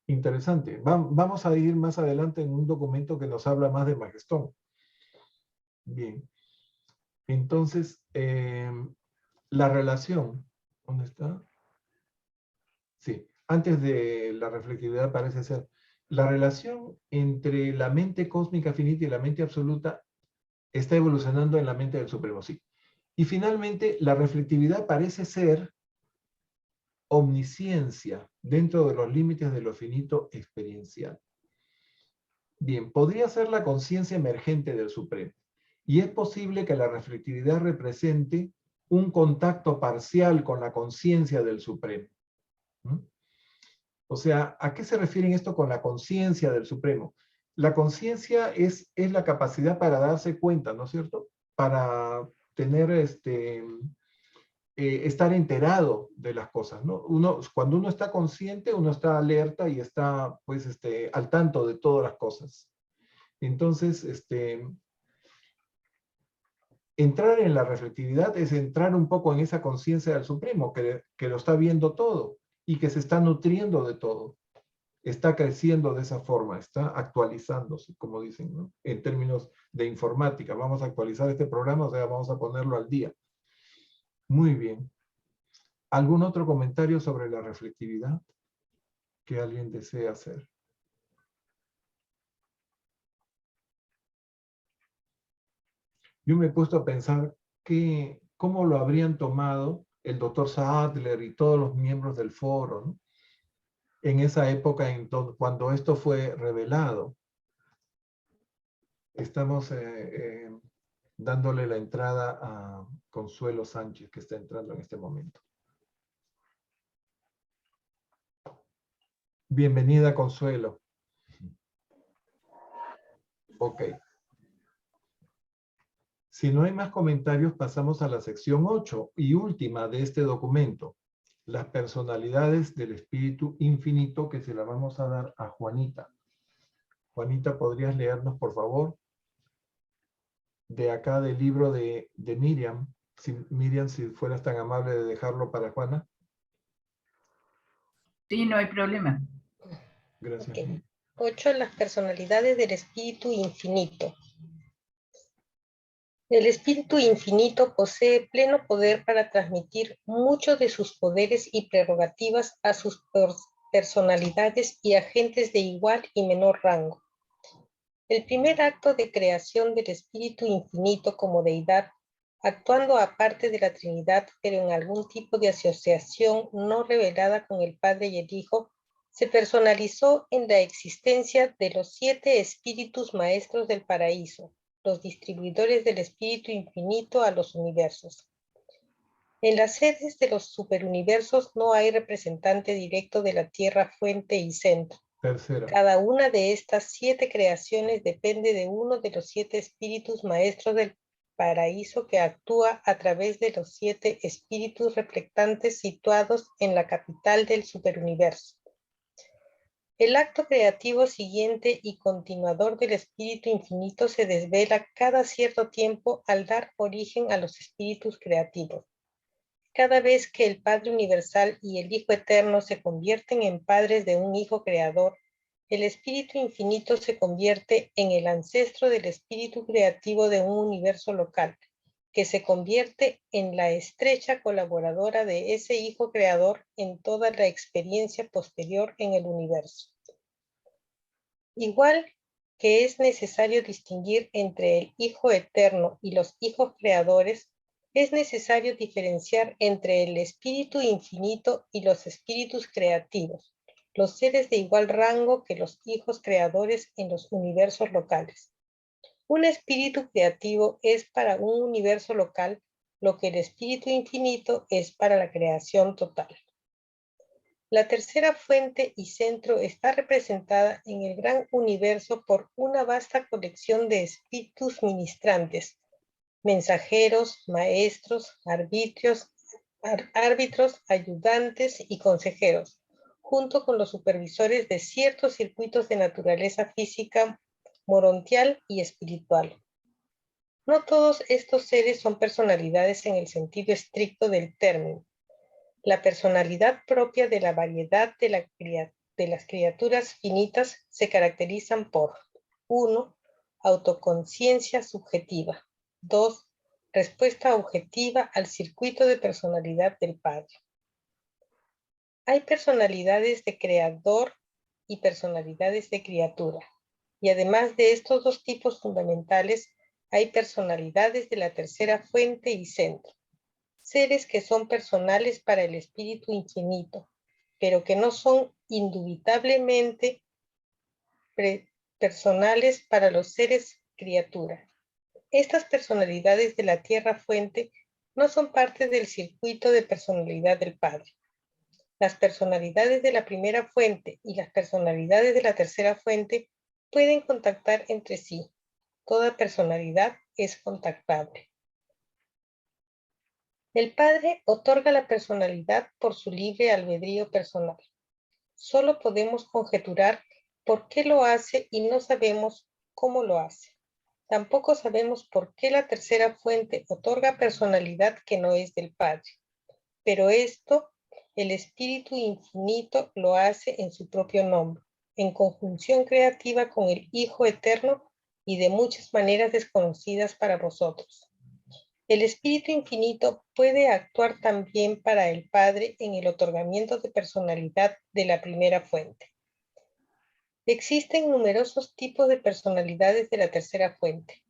Interesante. Vamos a ir más adelante en un documento que nos habla más de Majestón. Bien. Entonces, la relación, ¿dónde está? Sí, antes de la reflectividad parece ser, la relación entre la mente cósmica finita y la mente absoluta está evolucionando en la mente del Supremo, sí. Y finalmente, la reflectividad parece ser omnisciencia dentro de los límites de lo finito experiencial. Bien, podría ser la conciencia emergente del Supremo. Y es posible que la reflectividad represente un contacto parcial con la conciencia del Supremo. ¿Mm? O sea, ¿a qué se refiere esto con la conciencia del Supremo? La conciencia es la capacidad para darse cuenta, ¿no es cierto? Para tener estar enterado de las cosas, ¿no? Cuando uno está consciente, uno está alerta y está, pues, al tanto de todas las cosas. Entonces, entrar en la reflectividad es entrar un poco en esa conciencia del Supremo, que lo está viendo todo y que se está nutriendo de todo. Está creciendo de esa forma, está actualizándose, como dicen, ¿no? En términos de informática. Vamos a actualizar este programa, o sea, vamos a ponerlo al día. Muy bien. ¿Algún otro comentario sobre la reflectividad que alguien desee hacer? Yo me he puesto a pensar cómo lo habrían tomado el doctor Sattler y todos los miembros del foro, ¿no? En esa época, cuando esto fue revelado. Estamos dándole la entrada a Consuelo Sánchez, que está entrando en este momento. Bienvenida, Consuelo. Ok. Si no hay más comentarios, pasamos a la sección 8 y última de este documento. Las personalidades del Espíritu Infinito, que se la vamos a dar a Juanita. Juanita, ¿podrías leernos, por favor? De acá del libro de Miriam. Miriam, si fueras tan amable de dejarlo para Juana. Sí, no hay problema. Gracias. Okay. 8. Las personalidades del Espíritu Infinito. El Espíritu Infinito posee pleno poder para transmitir muchos de sus poderes y prerrogativas a sus personalidades y agentes de igual y menor rango. El primer acto de creación del Espíritu Infinito como deidad, actuando aparte de la Trinidad, pero en algún tipo de asociación no revelada con el Padre y el Hijo, se personalizó en la existencia de los 7 espíritus maestros del paraíso, los distribuidores del Espíritu Infinito a los universos. En las sedes de los superuniversos no hay representante directo de la Tierra, fuente y centro. Tercera. Cada una de estas 7 creaciones depende de uno de los 7 espíritus maestros del paraíso que actúa a través de los 7 espíritus reflectantes situados en la capital del superuniverso. El acto creativo siguiente y continuador del Espíritu Infinito se desvela cada cierto tiempo al dar origen a los espíritus creativos. Cada vez que el Padre Universal y el Hijo Eterno se convierten en padres de un Hijo Creador, el Espíritu Infinito se convierte en el ancestro del Espíritu Creativo de un universo local, que se convierte en la estrecha colaboradora de ese Hijo Creador en toda la experiencia posterior en el universo. Igual que es necesario distinguir entre el Hijo Eterno y los Hijos Creadores, es necesario diferenciar entre el Espíritu Infinito y los espíritus creativos, los seres de igual rango que los hijos creadores en los universos locales. Un espíritu creativo es para un universo local lo que el Espíritu Infinito es para la creación total. La tercera fuente y centro está representada en el gran universo por una vasta colección de espíritus ministrantes, mensajeros, maestros, árbitros, ayudantes y consejeros, junto con los supervisores de ciertos circuitos de naturaleza física, morontial y espiritual. No todos estos seres son personalidades en el sentido estricto del término. La personalidad propia de la variedad de las criaturas finitas se caracterizan por 1. Autoconciencia subjetiva. 2. Respuesta objetiva al circuito de personalidad del Padre. Hay personalidades de creador y personalidades de criatura. Y además de estos 2 tipos fundamentales, hay personalidades de la tercera fuente y centro. Seres que son personales para el Espíritu Infinito, pero que no son indubitablemente personales para los seres criatura. Estas personalidades de la Tierra Fuente no son parte del circuito de personalidad del Padre. Las personalidades de la primera fuente y las personalidades de la tercera fuente pueden contactar entre sí. Toda personalidad es contactable. El Padre otorga la personalidad por su libre albedrío personal. Solo podemos conjeturar por qué lo hace y no sabemos cómo lo hace. Tampoco sabemos por qué la tercera fuente otorga personalidad que no es del Padre. Pero esto, el Espíritu Infinito lo hace en su propio nombre, en conjunción creativa con el Hijo Eterno y de muchas maneras desconocidas para vosotros. El Espíritu Infinito puede actuar también para el Padre en el otorgamiento de personalidad de la primera fuente. Existen numerosos tipos de personalidades de la tercera fuente.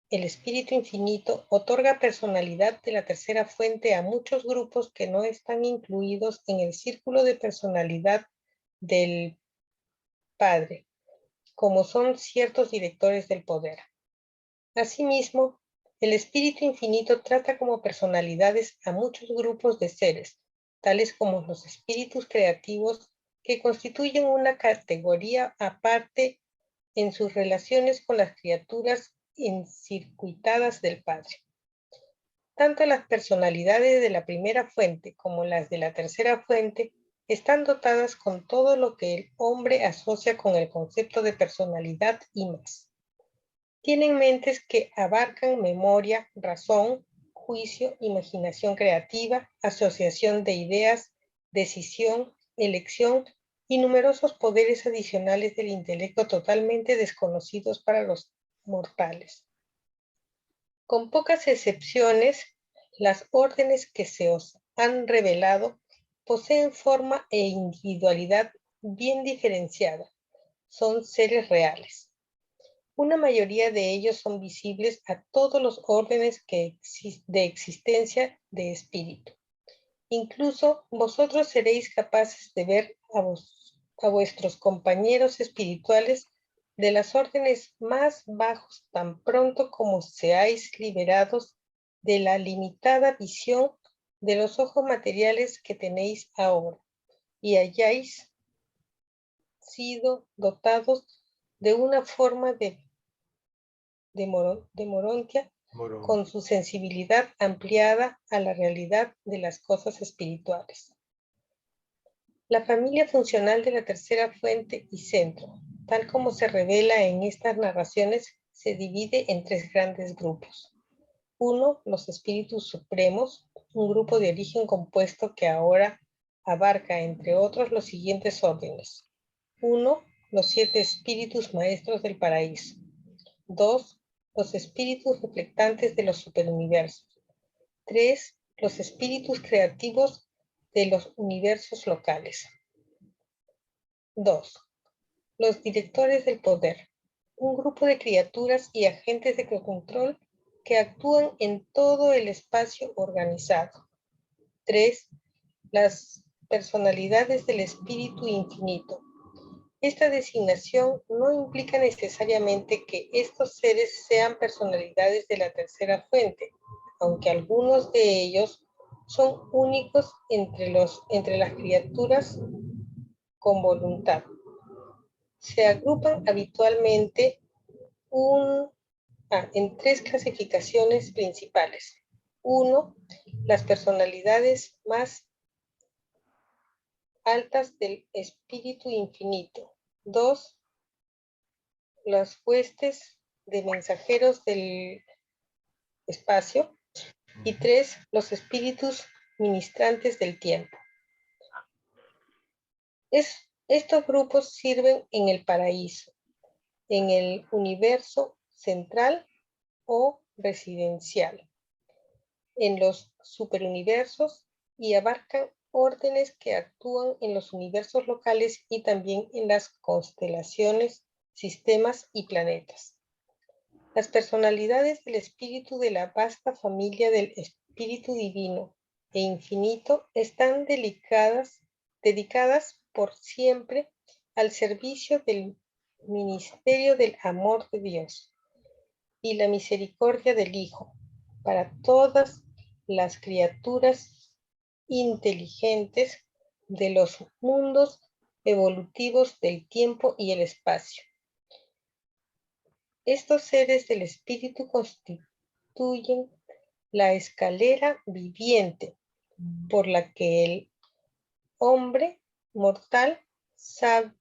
El Espíritu Infinito otorga personalidad de la tercera fuente a muchos grupos que no están incluidos en el círculo de personalidad del Padre, como son ciertos directores del poder. Asimismo, el Espíritu Infinito trata como personalidades a muchos grupos de seres, tales como los espíritus creativos, que constituyen una categoría aparte en sus relaciones con las criaturas encircuitadas del Padre. Tanto las personalidades de la primera fuente como las de la tercera fuente están dotadas con todo lo que el hombre asocia con el concepto de personalidad y más. Tienen mentes que abarcan memoria, razón, juicio, imaginación creativa, asociación de ideas, decisión, elección y numerosos poderes adicionales del intelecto totalmente desconocidos para los mortales. Con pocas excepciones, las órdenes que se os han revelado poseen forma e individualidad bien diferenciada. Son seres reales. Una mayoría de ellos son visibles a todos los órdenes de existencia de espíritu. Incluso vosotros seréis capaces de ver a vuestros compañeros espirituales de las órdenes más bajos tan pronto como seáis liberados de la limitada visión de los ojos materiales que tenéis ahora y hayáis sido dotados de una forma de Morontia con su sensibilidad ampliada a la realidad de las cosas espirituales. La familia funcional de la tercera fuente y centro, tal como se revela en estas narraciones, se divide en tres grandes grupos. Uno, los espíritus supremos, un grupo de origen compuesto que ahora abarca, entre otros, los siguientes órdenes. 1. Los 7 espíritus maestros del paraíso. 2. Los espíritus reflectantes de los superuniversos. 3. Los espíritus creativos de los universos locales. 2. Los directores del poder. Un grupo de criaturas y agentes de control que actúan en todo el espacio organizado. 3. Las personalidades del espíritu infinito. Esta designación no implica necesariamente que estos seres sean personalidades de la tercera fuente, aunque algunos de ellos son únicos entre las criaturas con voluntad. Se agrupan habitualmente en tres clasificaciones principales. 1. Las personalidades más altas del espíritu infinito. 2. Las huestes de mensajeros del espacio. Y 3. Los espíritus ministrantes del tiempo. Estos grupos sirven en el paraíso, en el universo central o residencial, en los superuniversos y abarcan órdenes que actúan en los universos locales y también en las constelaciones, sistemas y planetas. Las personalidades del espíritu de la vasta familia del espíritu divino e infinito están dedicadas por siempre al servicio del ministerio del amor de Dios y la misericordia del Hijo para todas las criaturas inteligentes de los mundos evolutivos del tiempo y el espacio. Estos seres del espíritu constituyen la escalera viviente por la que el hombre mortal sabe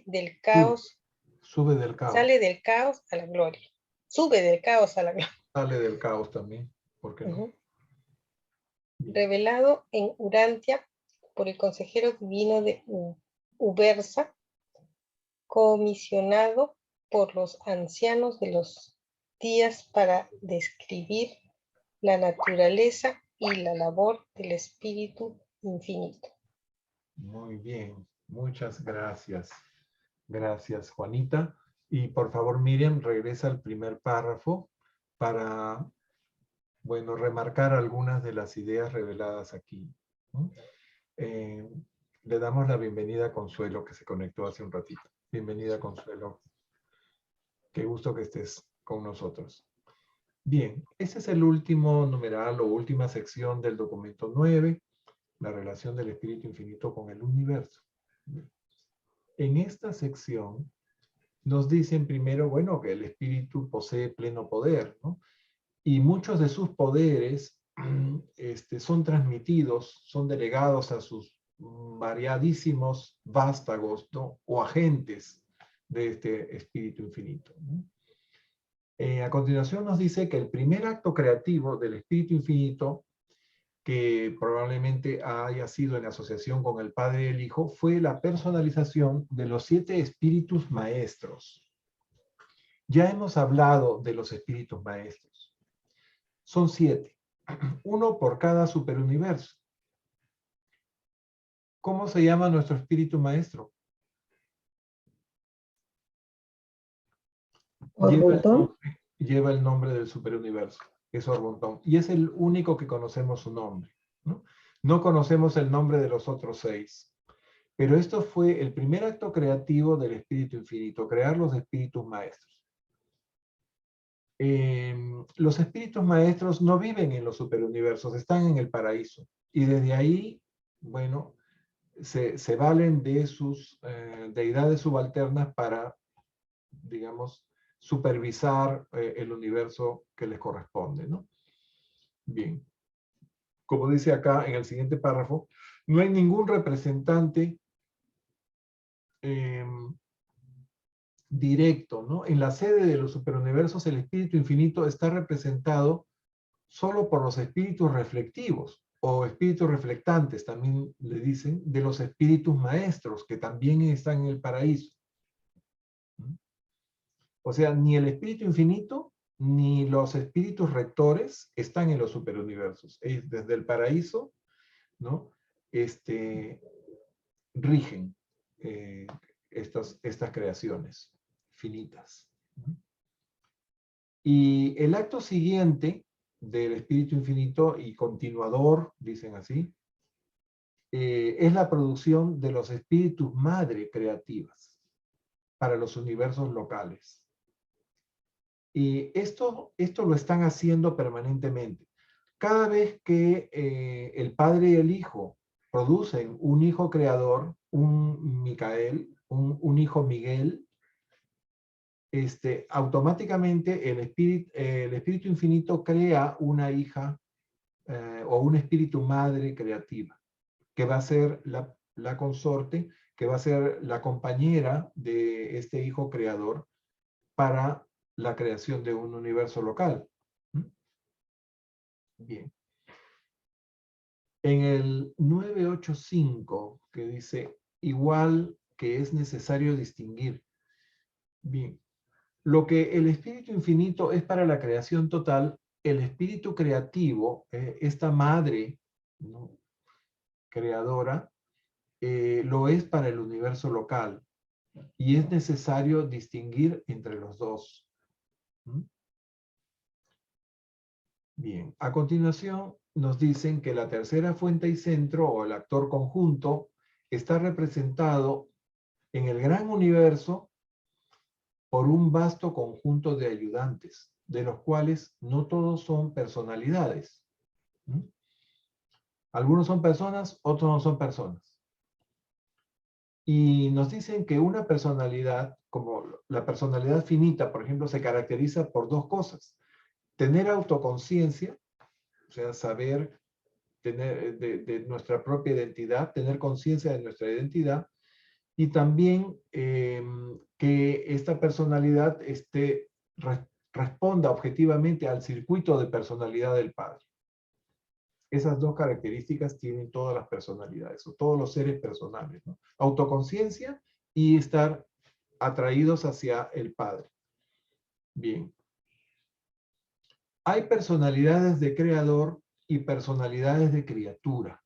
del caos, Sube del caos. sale del caos a la gloria. Sube del caos a la gloria. Sale del caos también, ¿por qué no? Ujú. Bien. Revelado en Urantia por el consejero divino de Ubersa, comisionado por los ancianos de los días para describir la naturaleza y la labor del Espíritu Infinito. Muy bien, muchas gracias. Gracias, Juanita. Y por favor, Miriam, regresa al primer párrafo para, bueno, remarcar algunas de las ideas reveladas aquí, ¿no? Le damos la bienvenida a Consuelo, que se conectó hace un ratito. Bienvenida, Consuelo. Qué gusto que estés con nosotros. Bien, ese es el último numeral o última sección del documento 9, la relación del Espíritu Infinito con el universo. En esta sección nos dicen primero, bueno, que el Espíritu posee pleno poder, ¿no? Y muchos de sus poderes son transmitidos, son delegados a sus variadísimos vástagos, ¿no? O agentes de este Espíritu Infinito, ¿no? A continuación nos dice que el primer acto creativo del Espíritu Infinito, que probablemente haya sido en asociación con el Padre y el Hijo, fue la personalización de los 7 espíritus maestros. Ya hemos hablado de los espíritus maestros. Son 7, uno por cada superuniverso. ¿Cómo se llama nuestro espíritu maestro? Lleva el nombre del superuniverso, que es Orbontón, y es el único que conocemos su nombre, ¿no? No conocemos el nombre de los otros 6, pero esto fue el primer acto creativo del Espíritu Infinito, crear los espíritus maestros. Los espíritus maestros no viven en los superuniversos, están en el paraíso, y desde ahí, bueno, se valen de sus deidades subalternas para, digamos, supervisar el universo que les corresponde, ¿no? Bien. Como dice acá en el siguiente párrafo, no hay ningún representante directo, ¿no? En la sede de los superuniversos, el espíritu infinito está representado solo por los espíritus reflectivos, o espíritus reflectantes, también le dicen, de los espíritus maestros, que también están en el paraíso. O sea, ni el espíritu infinito, ni los espíritus rectores están en los superuniversos. Ellos desde el paraíso, ¿no? Rigen estas creaciones finitas. Y el acto siguiente del espíritu infinito y continuador, dicen así, es la producción de los espíritus madre creativas para los universos locales. Y esto lo están haciendo permanentemente. Cada vez que el Padre y el Hijo producen un hijo creador, un Micael, un hijo Miguel, automáticamente el espíritu infinito crea una hija o un espíritu madre creativa, que va a ser la consorte, que va a ser la compañera de este hijo creador para la creación de un universo local. Bien. En el 985, que dice, igual que es necesario distinguir. Bien. Lo que el espíritu infinito es para la creación total, el espíritu creativo, esta madre, ¿no?, creadora, lo es para el universo local. Y es necesario distinguir entre los dos. Bien, a continuación nos dicen que la tercera fuente y centro, o el actor conjunto, está representado en el gran universo por un vasto conjunto de ayudantes, de los cuales no todos son personalidades. Algunos son personas, otros no son personas. Y nos dicen que una personalidad, como la personalidad finita, por ejemplo, se caracteriza por 2 cosas. tener autoconciencia, o sea, saber tener de nuestra propia identidad, tener conciencia de nuestra identidad, y también que esta personalidad responda objetivamente al circuito de personalidad del Padre. Esas dos características tienen todas las personalidades, o todos los seres personales, ¿no? Autoconciencia y estar atraídos hacia el Padre. Bien. Hay personalidades de creador y personalidades de criatura.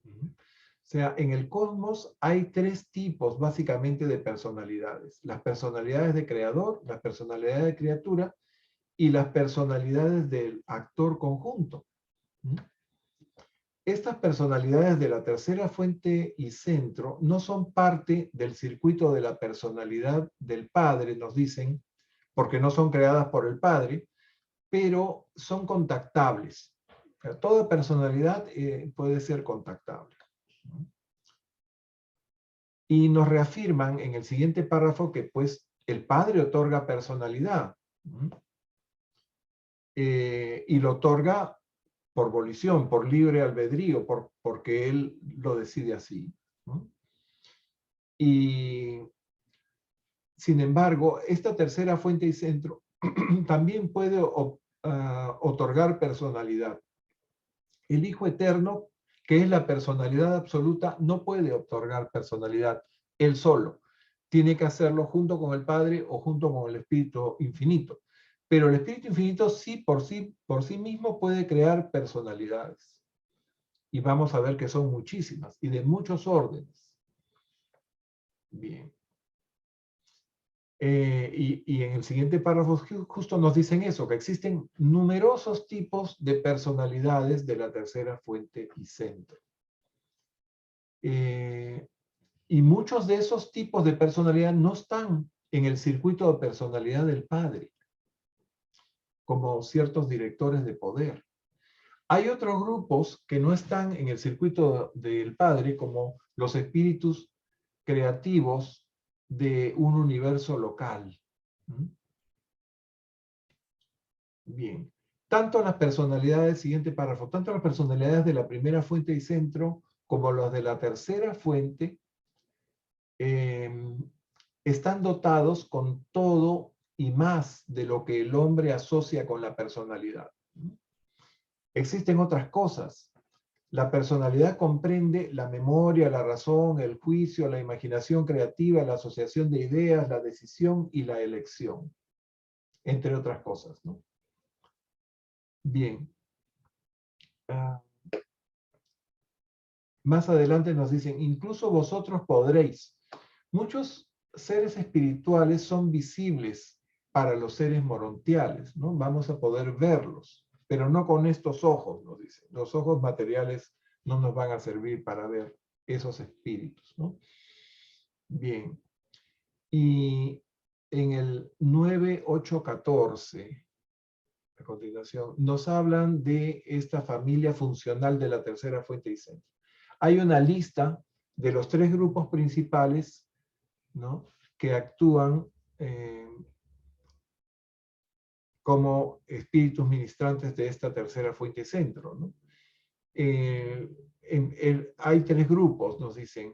O sea, en el cosmos hay tres tipos básicamente de personalidades. Las personalidades de creador, las personalidades de criatura y las personalidades del actor conjunto. Estas personalidades de la tercera fuente y centro no son parte del circuito de la personalidad del Padre, nos dicen, porque no son creadas por el Padre, pero son contactables. O sea, toda personalidad puede ser contactable. Y nos reafirman en el siguiente párrafo que pues el Padre otorga personalidad. Y lo otorga por volición, por libre albedrío, porque Él lo decide así. Y sin embargo, esta tercera fuente y centro también puede otorgar personalidad. El Hijo Eterno, que es la personalidad absoluta, no puede otorgar personalidad él solo. Tiene que hacerlo junto con el Padre o junto con el Espíritu Infinito. Pero el Espíritu Infinito sí por sí mismo puede crear personalidades. Y vamos a ver que son muchísimas y de muchos órdenes. Bien. Y en el siguiente párrafo justo nos dicen eso, que existen numerosos tipos de personalidades de la tercera fuente y centro. Y muchos de esos tipos de personalidad no están en el circuito de personalidad del Padre, como ciertos directores de poder. Hay otros grupos que no están en el circuito del Padre, como los espíritus creativos de un universo local. Bien. Tanto las personalidades, siguiente párrafo, tanto las personalidades de la primera fuente y centro como las de la tercera fuente están dotados con todo y más de lo que el hombre asocia con la personalidad. Existen otras cosas. La personalidad comprende la memoria, la razón, el juicio, la imaginación creativa, la asociación de ideas, la decisión y la elección, entre otras cosas, ¿no? Bien. Más adelante nos dicen, incluso vosotros podréis. Muchos seres espirituales son visibles para los seres morontiales, ¿no? Vamos a poder verlos, pero no con estos ojos, nos dicen. Los ojos materiales no nos van a servir para ver esos espíritus, ¿no? Bien. Y en el 9.8.14, a continuación, nos hablan de esta familia funcional de la tercera fuente y centro. Hay una lista de los tres grupos principales, ¿no?, que actúan como espíritus ministrantes de esta tercera fuente y centro, ¿no? Hay tres grupos, nos dicen,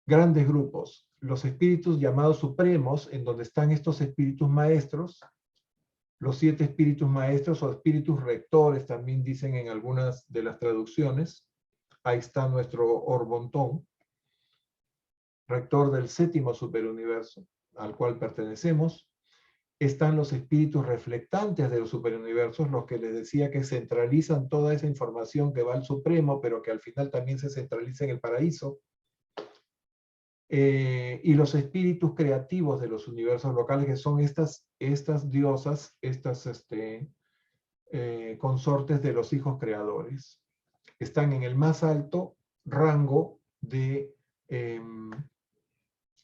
grandes grupos. Los espíritus llamados supremos, en donde están estos espíritus maestros, los 7 espíritus maestros o espíritus rectores, también dicen en algunas de las traducciones. Ahí está nuestro Orbontón, rector del 7º superuniverso, al cual pertenecemos. Están los espíritus reflectantes de los superuniversos, los que les decía que centralizan toda esa información que va al Supremo, pero que al final también se centraliza en el paraíso. Y los espíritus creativos de los universos locales, que son estas diosas, estas consortes de los hijos creadores. Están en el más alto rango de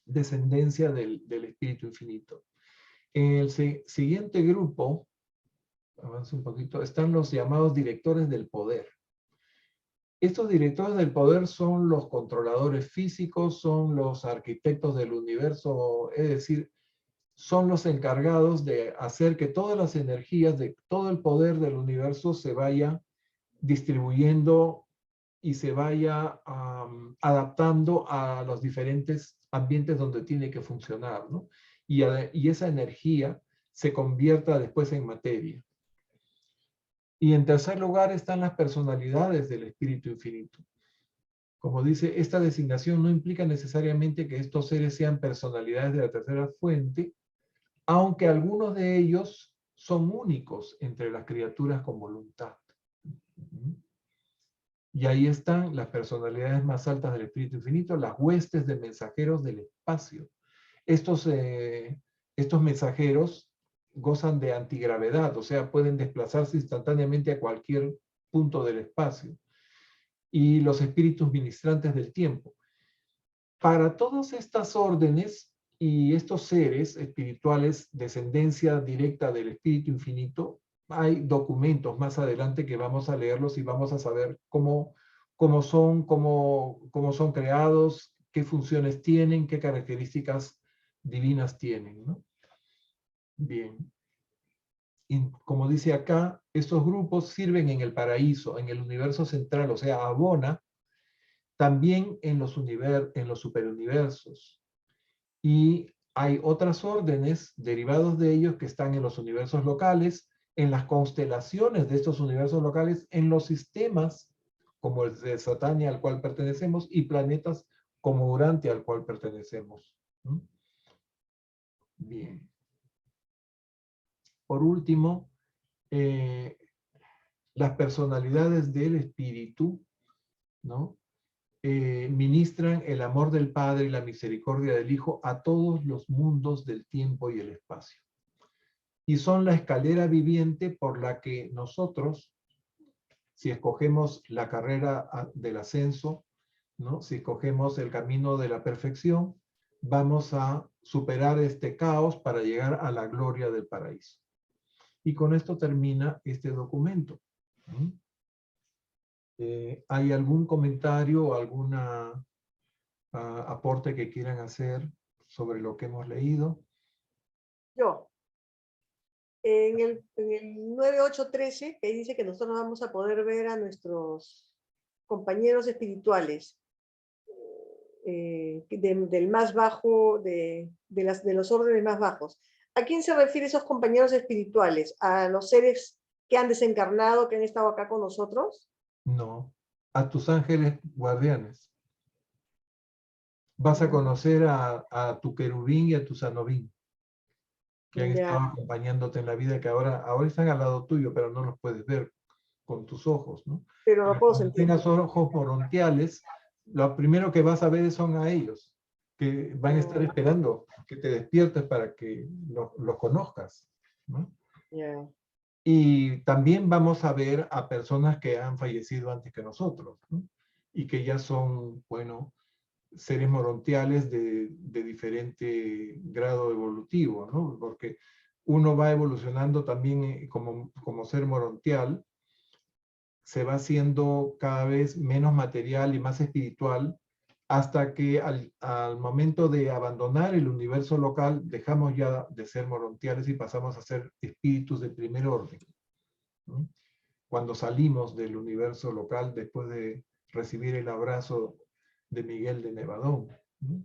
descendencia del Espíritu Infinito. En el siguiente grupo, avanza un poquito, están los llamados directores del poder. Estos directores del poder son los controladores físicos, son los arquitectos del universo, es decir, son los encargados de hacer que todas las energías, de todo el poder del universo se vaya distribuyendo y se vaya adaptando a los diferentes ambientes donde tiene que funcionar, ¿no? Y esa energía se convierta después en materia. Y en tercer lugar están las personalidades del Espíritu Infinito. Como dice, esta designación no implica necesariamente que estos seres sean personalidades de la tercera fuente, aunque algunos de ellos son únicos entre las criaturas con voluntad. Y ahí están las personalidades más altas del Espíritu Infinito, las huestes de mensajeros del espacio. Estos mensajeros gozan de antigravedad, o sea, pueden desplazarse instantáneamente a cualquier punto del espacio. Y los espíritus ministrantes del tiempo. Para todas estas órdenes y estos seres espirituales, descendencia directa del Espíritu Infinito, hay documentos más adelante que vamos a leerlos y vamos a saber cómo son creados, qué funciones tienen, qué características divinas tienen, ¿no? Bien. Y como dice acá, estos grupos sirven en el paraíso, en el universo central, o sea, abona también en los superuniversos. Y hay otras órdenes derivados de ellos que están en los universos locales, en las constelaciones de estos universos locales, en los sistemas como el de Satania al cual pertenecemos y planetas como Urantia al cual pertenecemos. Bien. Por último, las personalidades del espíritu, ¿no? Ministran el amor del Padre y la misericordia del Hijo a todos los mundos del tiempo y el espacio. Y son la escalera viviente por la que nosotros, si escogemos la carrera del ascenso, ¿no? Si escogemos el camino de la perfección, vamos a superar este caos para llegar a la gloria del paraíso. Y con esto termina este documento. ¿Hay algún comentario o algún aporte que quieran hacer sobre lo que hemos leído? Yo. En el 9813, que dice que nosotros vamos a poder ver a nuestros compañeros espirituales del más bajo, de los órdenes más bajos. ¿A quién se refiere esos compañeros espirituales? ¿A los seres que han desencarnado, que han estado acá con nosotros? No, a tus ángeles guardianes. Vas a conocer a tu querubín y a tu sanobín, que han estado acompañándote en la vida, que ahora están al lado tuyo, pero no los puedes ver con tus ojos, ¿no? Pero lo puedo sentir. Tengas ojos morontiales, lo primero que vas a ver son a ellos, que van a estar esperando que te despiertes para que los conozcas, ¿no? Y también vamos a ver a personas que han fallecido antes que nosotros, ¿no? Y que ya son, bueno, seres morontiales de diferente grado evolutivo, ¿no? Porque uno va evolucionando también como ser morontial, se va haciendo cada vez menos material y más espiritual, hasta que al momento de abandonar el universo local, dejamos ya de ser morontiales y pasamos a ser espíritus de primer orden, ¿no? Cuando salimos del universo local después de recibir el abrazo de Miguel de Nevadón, ¿no?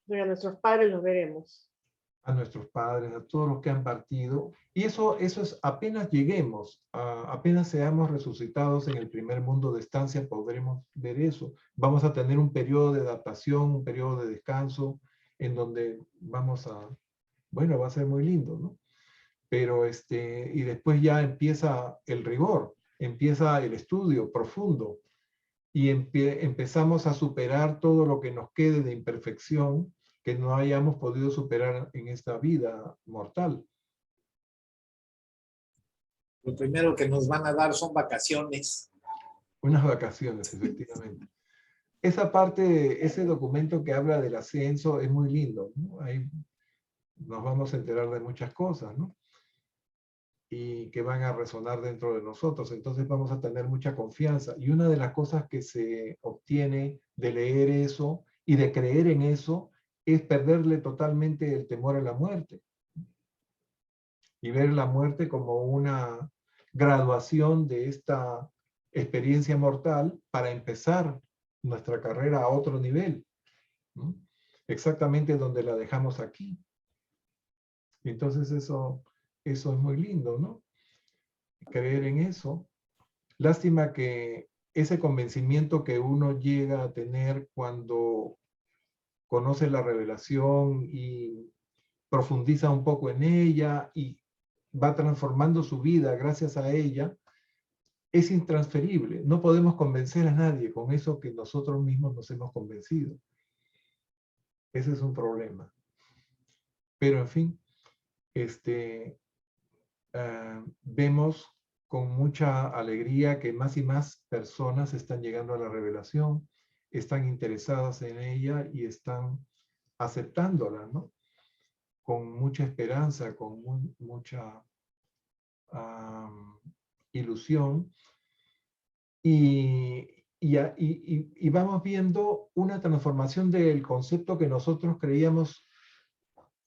Pero a nuestros padres los veremos. A nuestros padres, a todos los que han partido. Y eso es apenas lleguemos, apenas seamos resucitados en el primer mundo de estancia, podremos ver eso. Vamos a tener un periodo de adaptación, un periodo de descanso, en donde vamos a, bueno, va a ser muy lindo, ¿no? Pero y después ya empieza el rigor, empieza el estudio profundo, y empezamos a superar todo lo que nos quede de imperfección que no hayamos podido superar en esta vida mortal. Lo primero que nos van a dar son vacaciones. Unas vacaciones, efectivamente. Esa parte, ese documento que habla del ascenso es muy lindo, ¿no? Ahí nos vamos a enterar de muchas cosas, ¿no? Y que van a resonar dentro de nosotros. Entonces vamos a tener mucha confianza. Y una de las cosas que se obtiene de leer eso y de creer en eso es perderle totalmente el temor a la muerte y ver la muerte como una graduación de esta experiencia mortal para empezar nuestra carrera a otro nivel, ¿no? Exactamente donde la dejamos aquí. Entonces eso es muy lindo, ¿no? Creer en eso. Lástima que ese convencimiento que uno llega a tener cuando conoce la revelación y profundiza un poco en ella y va transformando su vida gracias a ella, es intransferible. No podemos convencer a nadie con eso que nosotros mismos nos hemos convencido. Ese es un problema. Pero en fin, vemos con mucha alegría que más y más personas están llegando a la revelación, están interesadas en ella y están aceptándola, ¿no? Con mucha esperanza, con mucha ilusión. Y vamos viendo una transformación del concepto que nosotros creíamos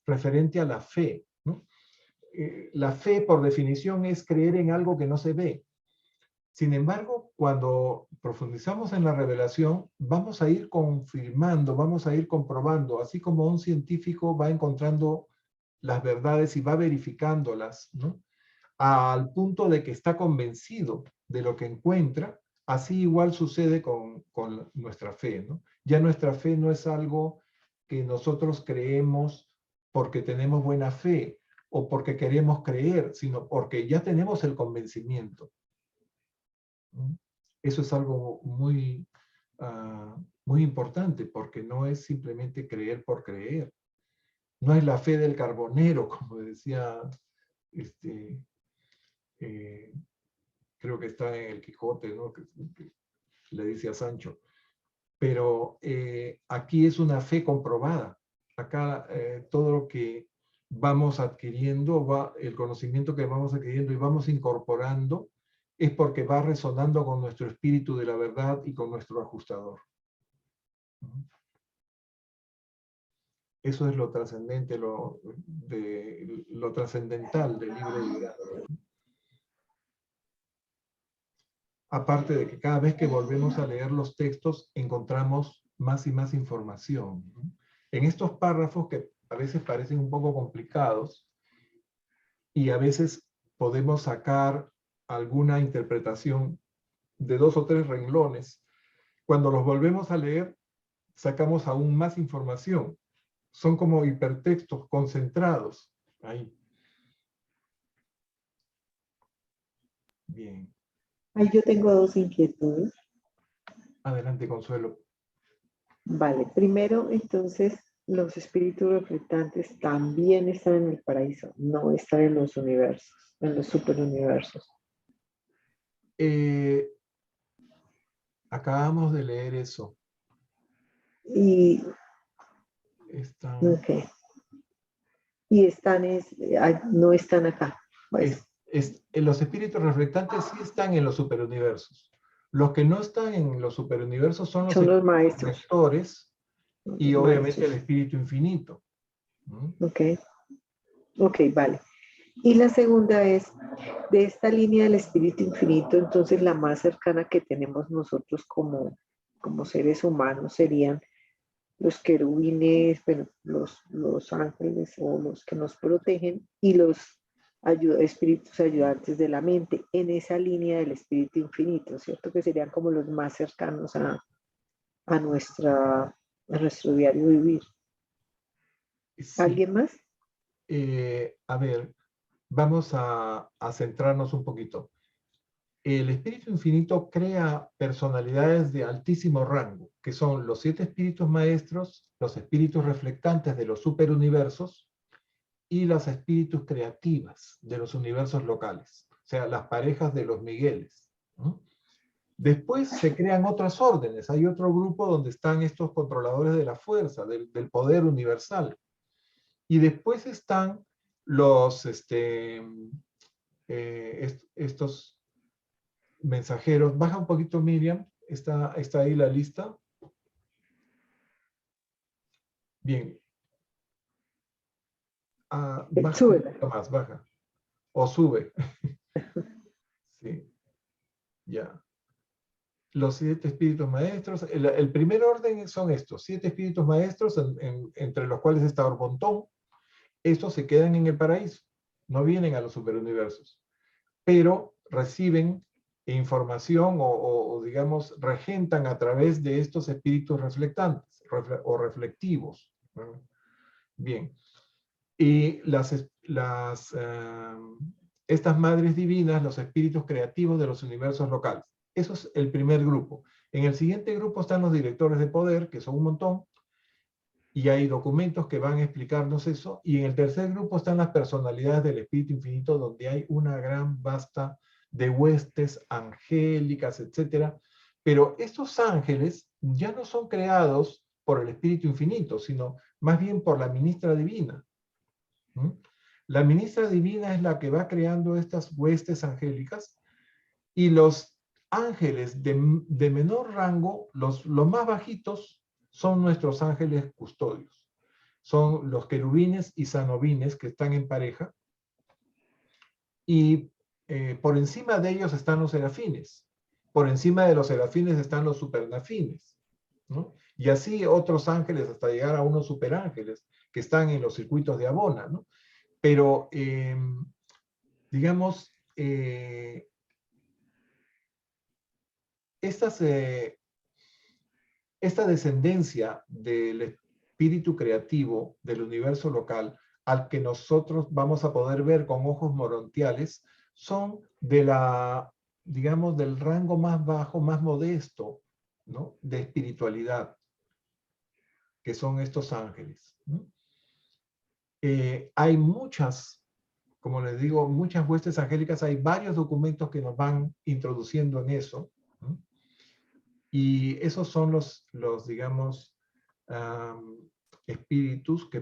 referente a la fe, ¿no? La fe, por definición, es creer en algo que no se ve. Sin embargo, cuando profundizamos en la revelación, vamos a ir confirmando, vamos a ir comprobando, así como un científico va encontrando las verdades y va verificándolas, ¿no? Al punto de que está convencido de lo que encuentra, así igual sucede con nuestra fe, ¿no? Ya nuestra fe no es algo que nosotros creemos porque tenemos buena fe o porque queremos creer, sino porque ya tenemos el convencimiento. Eso es algo muy, muy importante, porque no es simplemente creer por creer. No es la fe del carbonero, como decía, creo que está en el Quijote, ¿no? Que le dice a Sancho. Pero aquí es una fe comprobada. Acá todo lo que vamos adquiriendo, el conocimiento que vamos adquiriendo y vamos incorporando, es porque va resonando con nuestro espíritu de la verdad y con nuestro ajustador. Eso es lo trascendente, lo trascendental del libre liderazgo. Aparte de que cada vez que volvemos a leer los textos, encontramos más y más información. En estos párrafos que a veces parecen un poco complicados y a veces podemos sacar alguna interpretación de 2 o 3 renglones, cuando los volvemos a leer, sacamos aún más información. Son como hipertextos concentrados ahí. Bien. Ahí yo tengo 2 inquietudes. Adelante, Consuelo. Vale, primero, entonces, los espíritus reflectantes también están en el paraíso, no están en los universos, en los superuniversos. Acabamos de leer eso. Y, okay. Y no están acá. Pues. Los espíritus reflectantes sí están en los superuniversos. Los que no están en los superuniversos son los maestros rectores y obviamente el espíritu infinito. Ok, vale. Y la segunda es, de esta línea del espíritu infinito, entonces la más cercana que tenemos nosotros como seres humanos serían los querubines, bueno, los ángeles o los que nos protegen y los espíritus ayudantes de la mente, en esa línea del espíritu infinito, ¿cierto? Que serían como los más cercanos a nuestro diario vivir. Sí. ¿Alguien más? A ver, vamos a centrarnos un poquito. El espíritu infinito crea personalidades de altísimo rango, que son los 7 espíritus maestros, los espíritus reflectantes de los superuniversos y las espíritus creativas de los universos locales, o sea, las parejas de los Migueles, ¿no? Después se crean otras órdenes, hay otro grupo donde están estos controladores de la fuerza, del poder universal. Y después están los, estos mensajeros. Baja un poquito, Miriam, está ahí la lista. Bien, Baja un Súbela. poquito más, baja. O sube. Sí, ya. Los 7 espíritus maestros, el primer orden son estos, 7 espíritus maestros, entre los cuales está Orbontón. Estos se quedan en el paraíso, no vienen a los superuniversos, pero reciben información o digamos, regentan a través de estos espíritus reflectantes o reflectivos. ¿No? Bien. Y estas madres divinas, los espíritus creativos de los universos locales. Eso es el primer grupo. En el siguiente grupo están los directores de poder, que son un montón, y hay documentos que van a explicarnos eso. Y en el tercer grupo están las personalidades del Espíritu Infinito, donde hay una gran vasta de huestes angélicas, etc. Pero estos ángeles ya no son creados por el Espíritu Infinito, sino más bien por la ministra divina. ¿Mm? La ministra divina es la que va creando estas huestes angélicas, y los ángeles de menor rango, los más bajitos, son nuestros ángeles custodios. Son los querubines y sanobines que están en pareja, y por encima de ellos están los serafines. Por encima de los serafines están los supernafines, ¿no? Y así otros ángeles hasta llegar a unos superángeles que están en los circuitos de Abona, ¿no? Pero, digamos, esta descendencia del espíritu creativo del universo local, al que nosotros vamos a poder ver con ojos morontiales, son digamos, del rango más bajo, más modesto, ¿no? De espiritualidad, que son estos ángeles, ¿no? Hay muchas, como les digo, muchas huestes angélicas, hay varios documentos que nos van introduciendo en eso, ¿no? Y esos son los digamos, espíritus que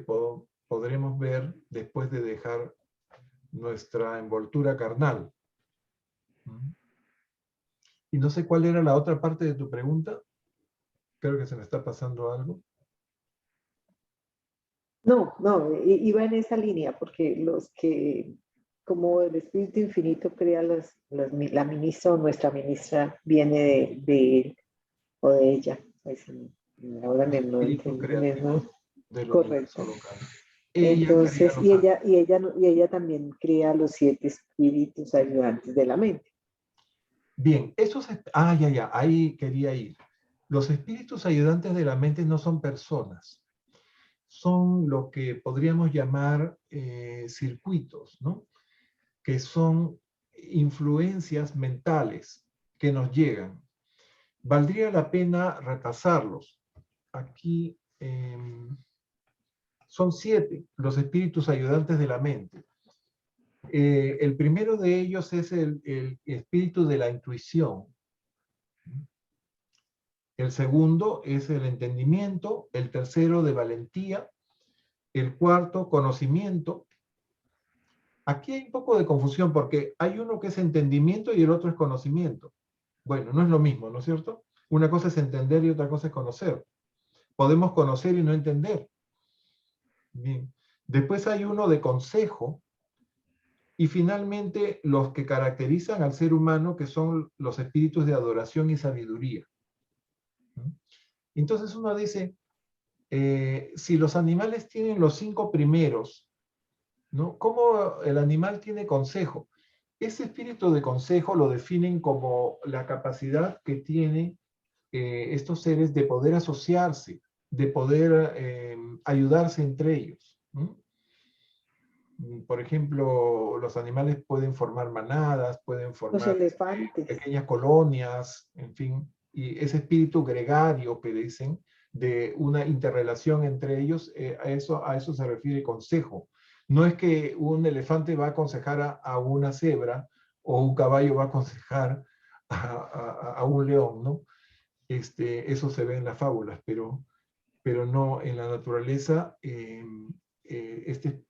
podremos ver después de dejar nuestra envoltura carnal. Y no sé cuál era la otra parte de tu pregunta. Creo que se me está pasando algo. No, iba en esa línea, porque los que, como el Espíritu Infinito crea la ministra o nuestra ministra viene de él o de ella. Pues, ahora no Espíritus entendí, creativos ¿no? del Correcto. universo local. Entonces, Crea los ángeles. y ella también crea los 7 espíritus ayudantes de la mente. Bien, ya, ahí quería ir. Los espíritus ayudantes de la mente no son personas, son lo que podríamos llamar circuitos, ¿no? Que son influencias mentales que nos llegan. Valdría la pena repasarlos. Aquí son 7 los espíritus ayudantes de la mente. El primero de ellos es el espíritu de la intuición. El segundo es el entendimiento, el tercero de valentía, el cuarto conocimiento. Aquí hay un poco de confusión porque hay uno que es entendimiento y el otro es conocimiento. Bueno, no es lo mismo, ¿no es cierto? Una cosa es entender y otra cosa es conocer. Podemos conocer y no entender. Bien. Después hay uno de consejo, y finalmente los que caracterizan al ser humano, que son los espíritus de adoración y sabiduría. Entonces uno dice, si los animales tienen los 5 primeros, ¿no? ¿Cómo el animal tiene consejo? Ese espíritu de consejo lo definen como la capacidad que tienen estos seres de poder asociarse, de poder ayudarse entre ellos. ¿No? Por ejemplo, los animales pueden formar manadas, pueden Los formar elefantes. pequeñas colonias, en fin, y ese espíritu gregario que dicen, de una interrelación entre ellos, a eso se refiere consejo. No es que un elefante va a aconsejar a una cebra o un caballo va a aconsejar a un león, ¿no? Eso se ve en las fábulas, pero no en la naturaleza. Este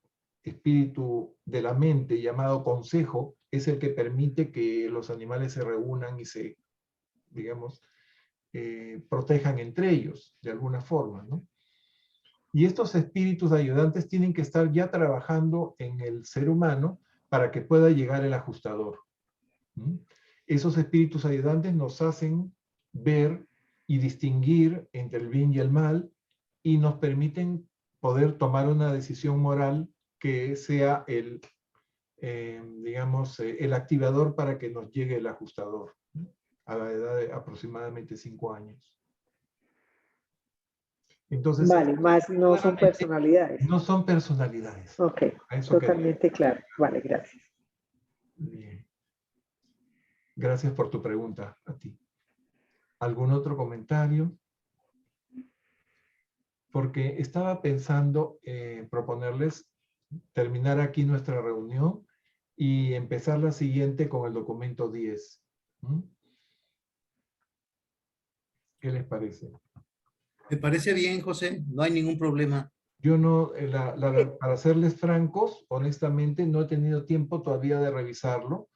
espíritu de la mente llamado consejo es el que permite que los animales se reúnan y se, digamos, protejan entre ellos de alguna forma, ¿no? Y estos espíritus ayudantes tienen que estar ya trabajando en el ser humano para que pueda llegar el ajustador. ¿Mm? Esos espíritus ayudantes nos hacen ver y distinguir entre el bien y el mal y nos permiten poder tomar una decisión moral que sea el, digamos, el activador para que nos llegue el ajustador, ¿no? A la edad de aproximadamente 5 años. Entonces, Vale, más no son personalidades. no son personalidades. Ok, A eso totalmente claro. Vale, gracias. Bien. Gracias por tu pregunta a ti. ¿Algún otro comentario? Porque estaba pensando proponerles terminar aquí nuestra reunión y empezar la siguiente con el documento 10. ¿Mm? ¿Qué les parece? Me parece bien, José, no hay ningún problema. Yo no, para serles francos, honestamente, no he tenido tiempo todavía de revisarlo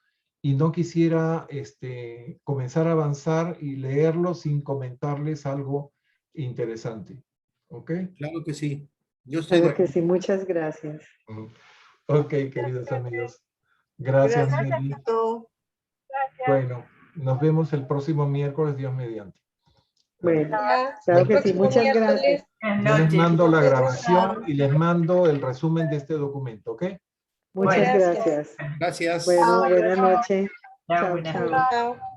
y no quisiera comenzar a avanzar y leerlo sin comentarles algo interesante. ¿Ok? Claro que sí. Yo estoy de Claro que acuerdo. sí, muchas gracias. Ujú. Ok, queridos amigos. Gracias, Gracias, Meli. Tito. Bueno, nos vemos el próximo miércoles, Dios mediante. Bueno, Gracias. claro El que sí, próximo muchas miércoles. gracias. Buenas Yo les noches. mando la Nos grabación vemos. y les mando el resumen de este documento, ¿ok? Muchas Bueno, gracias. Gracias. Bueno, Chao. buenas noches. chao, Chao, buenas chao. noches. Chao.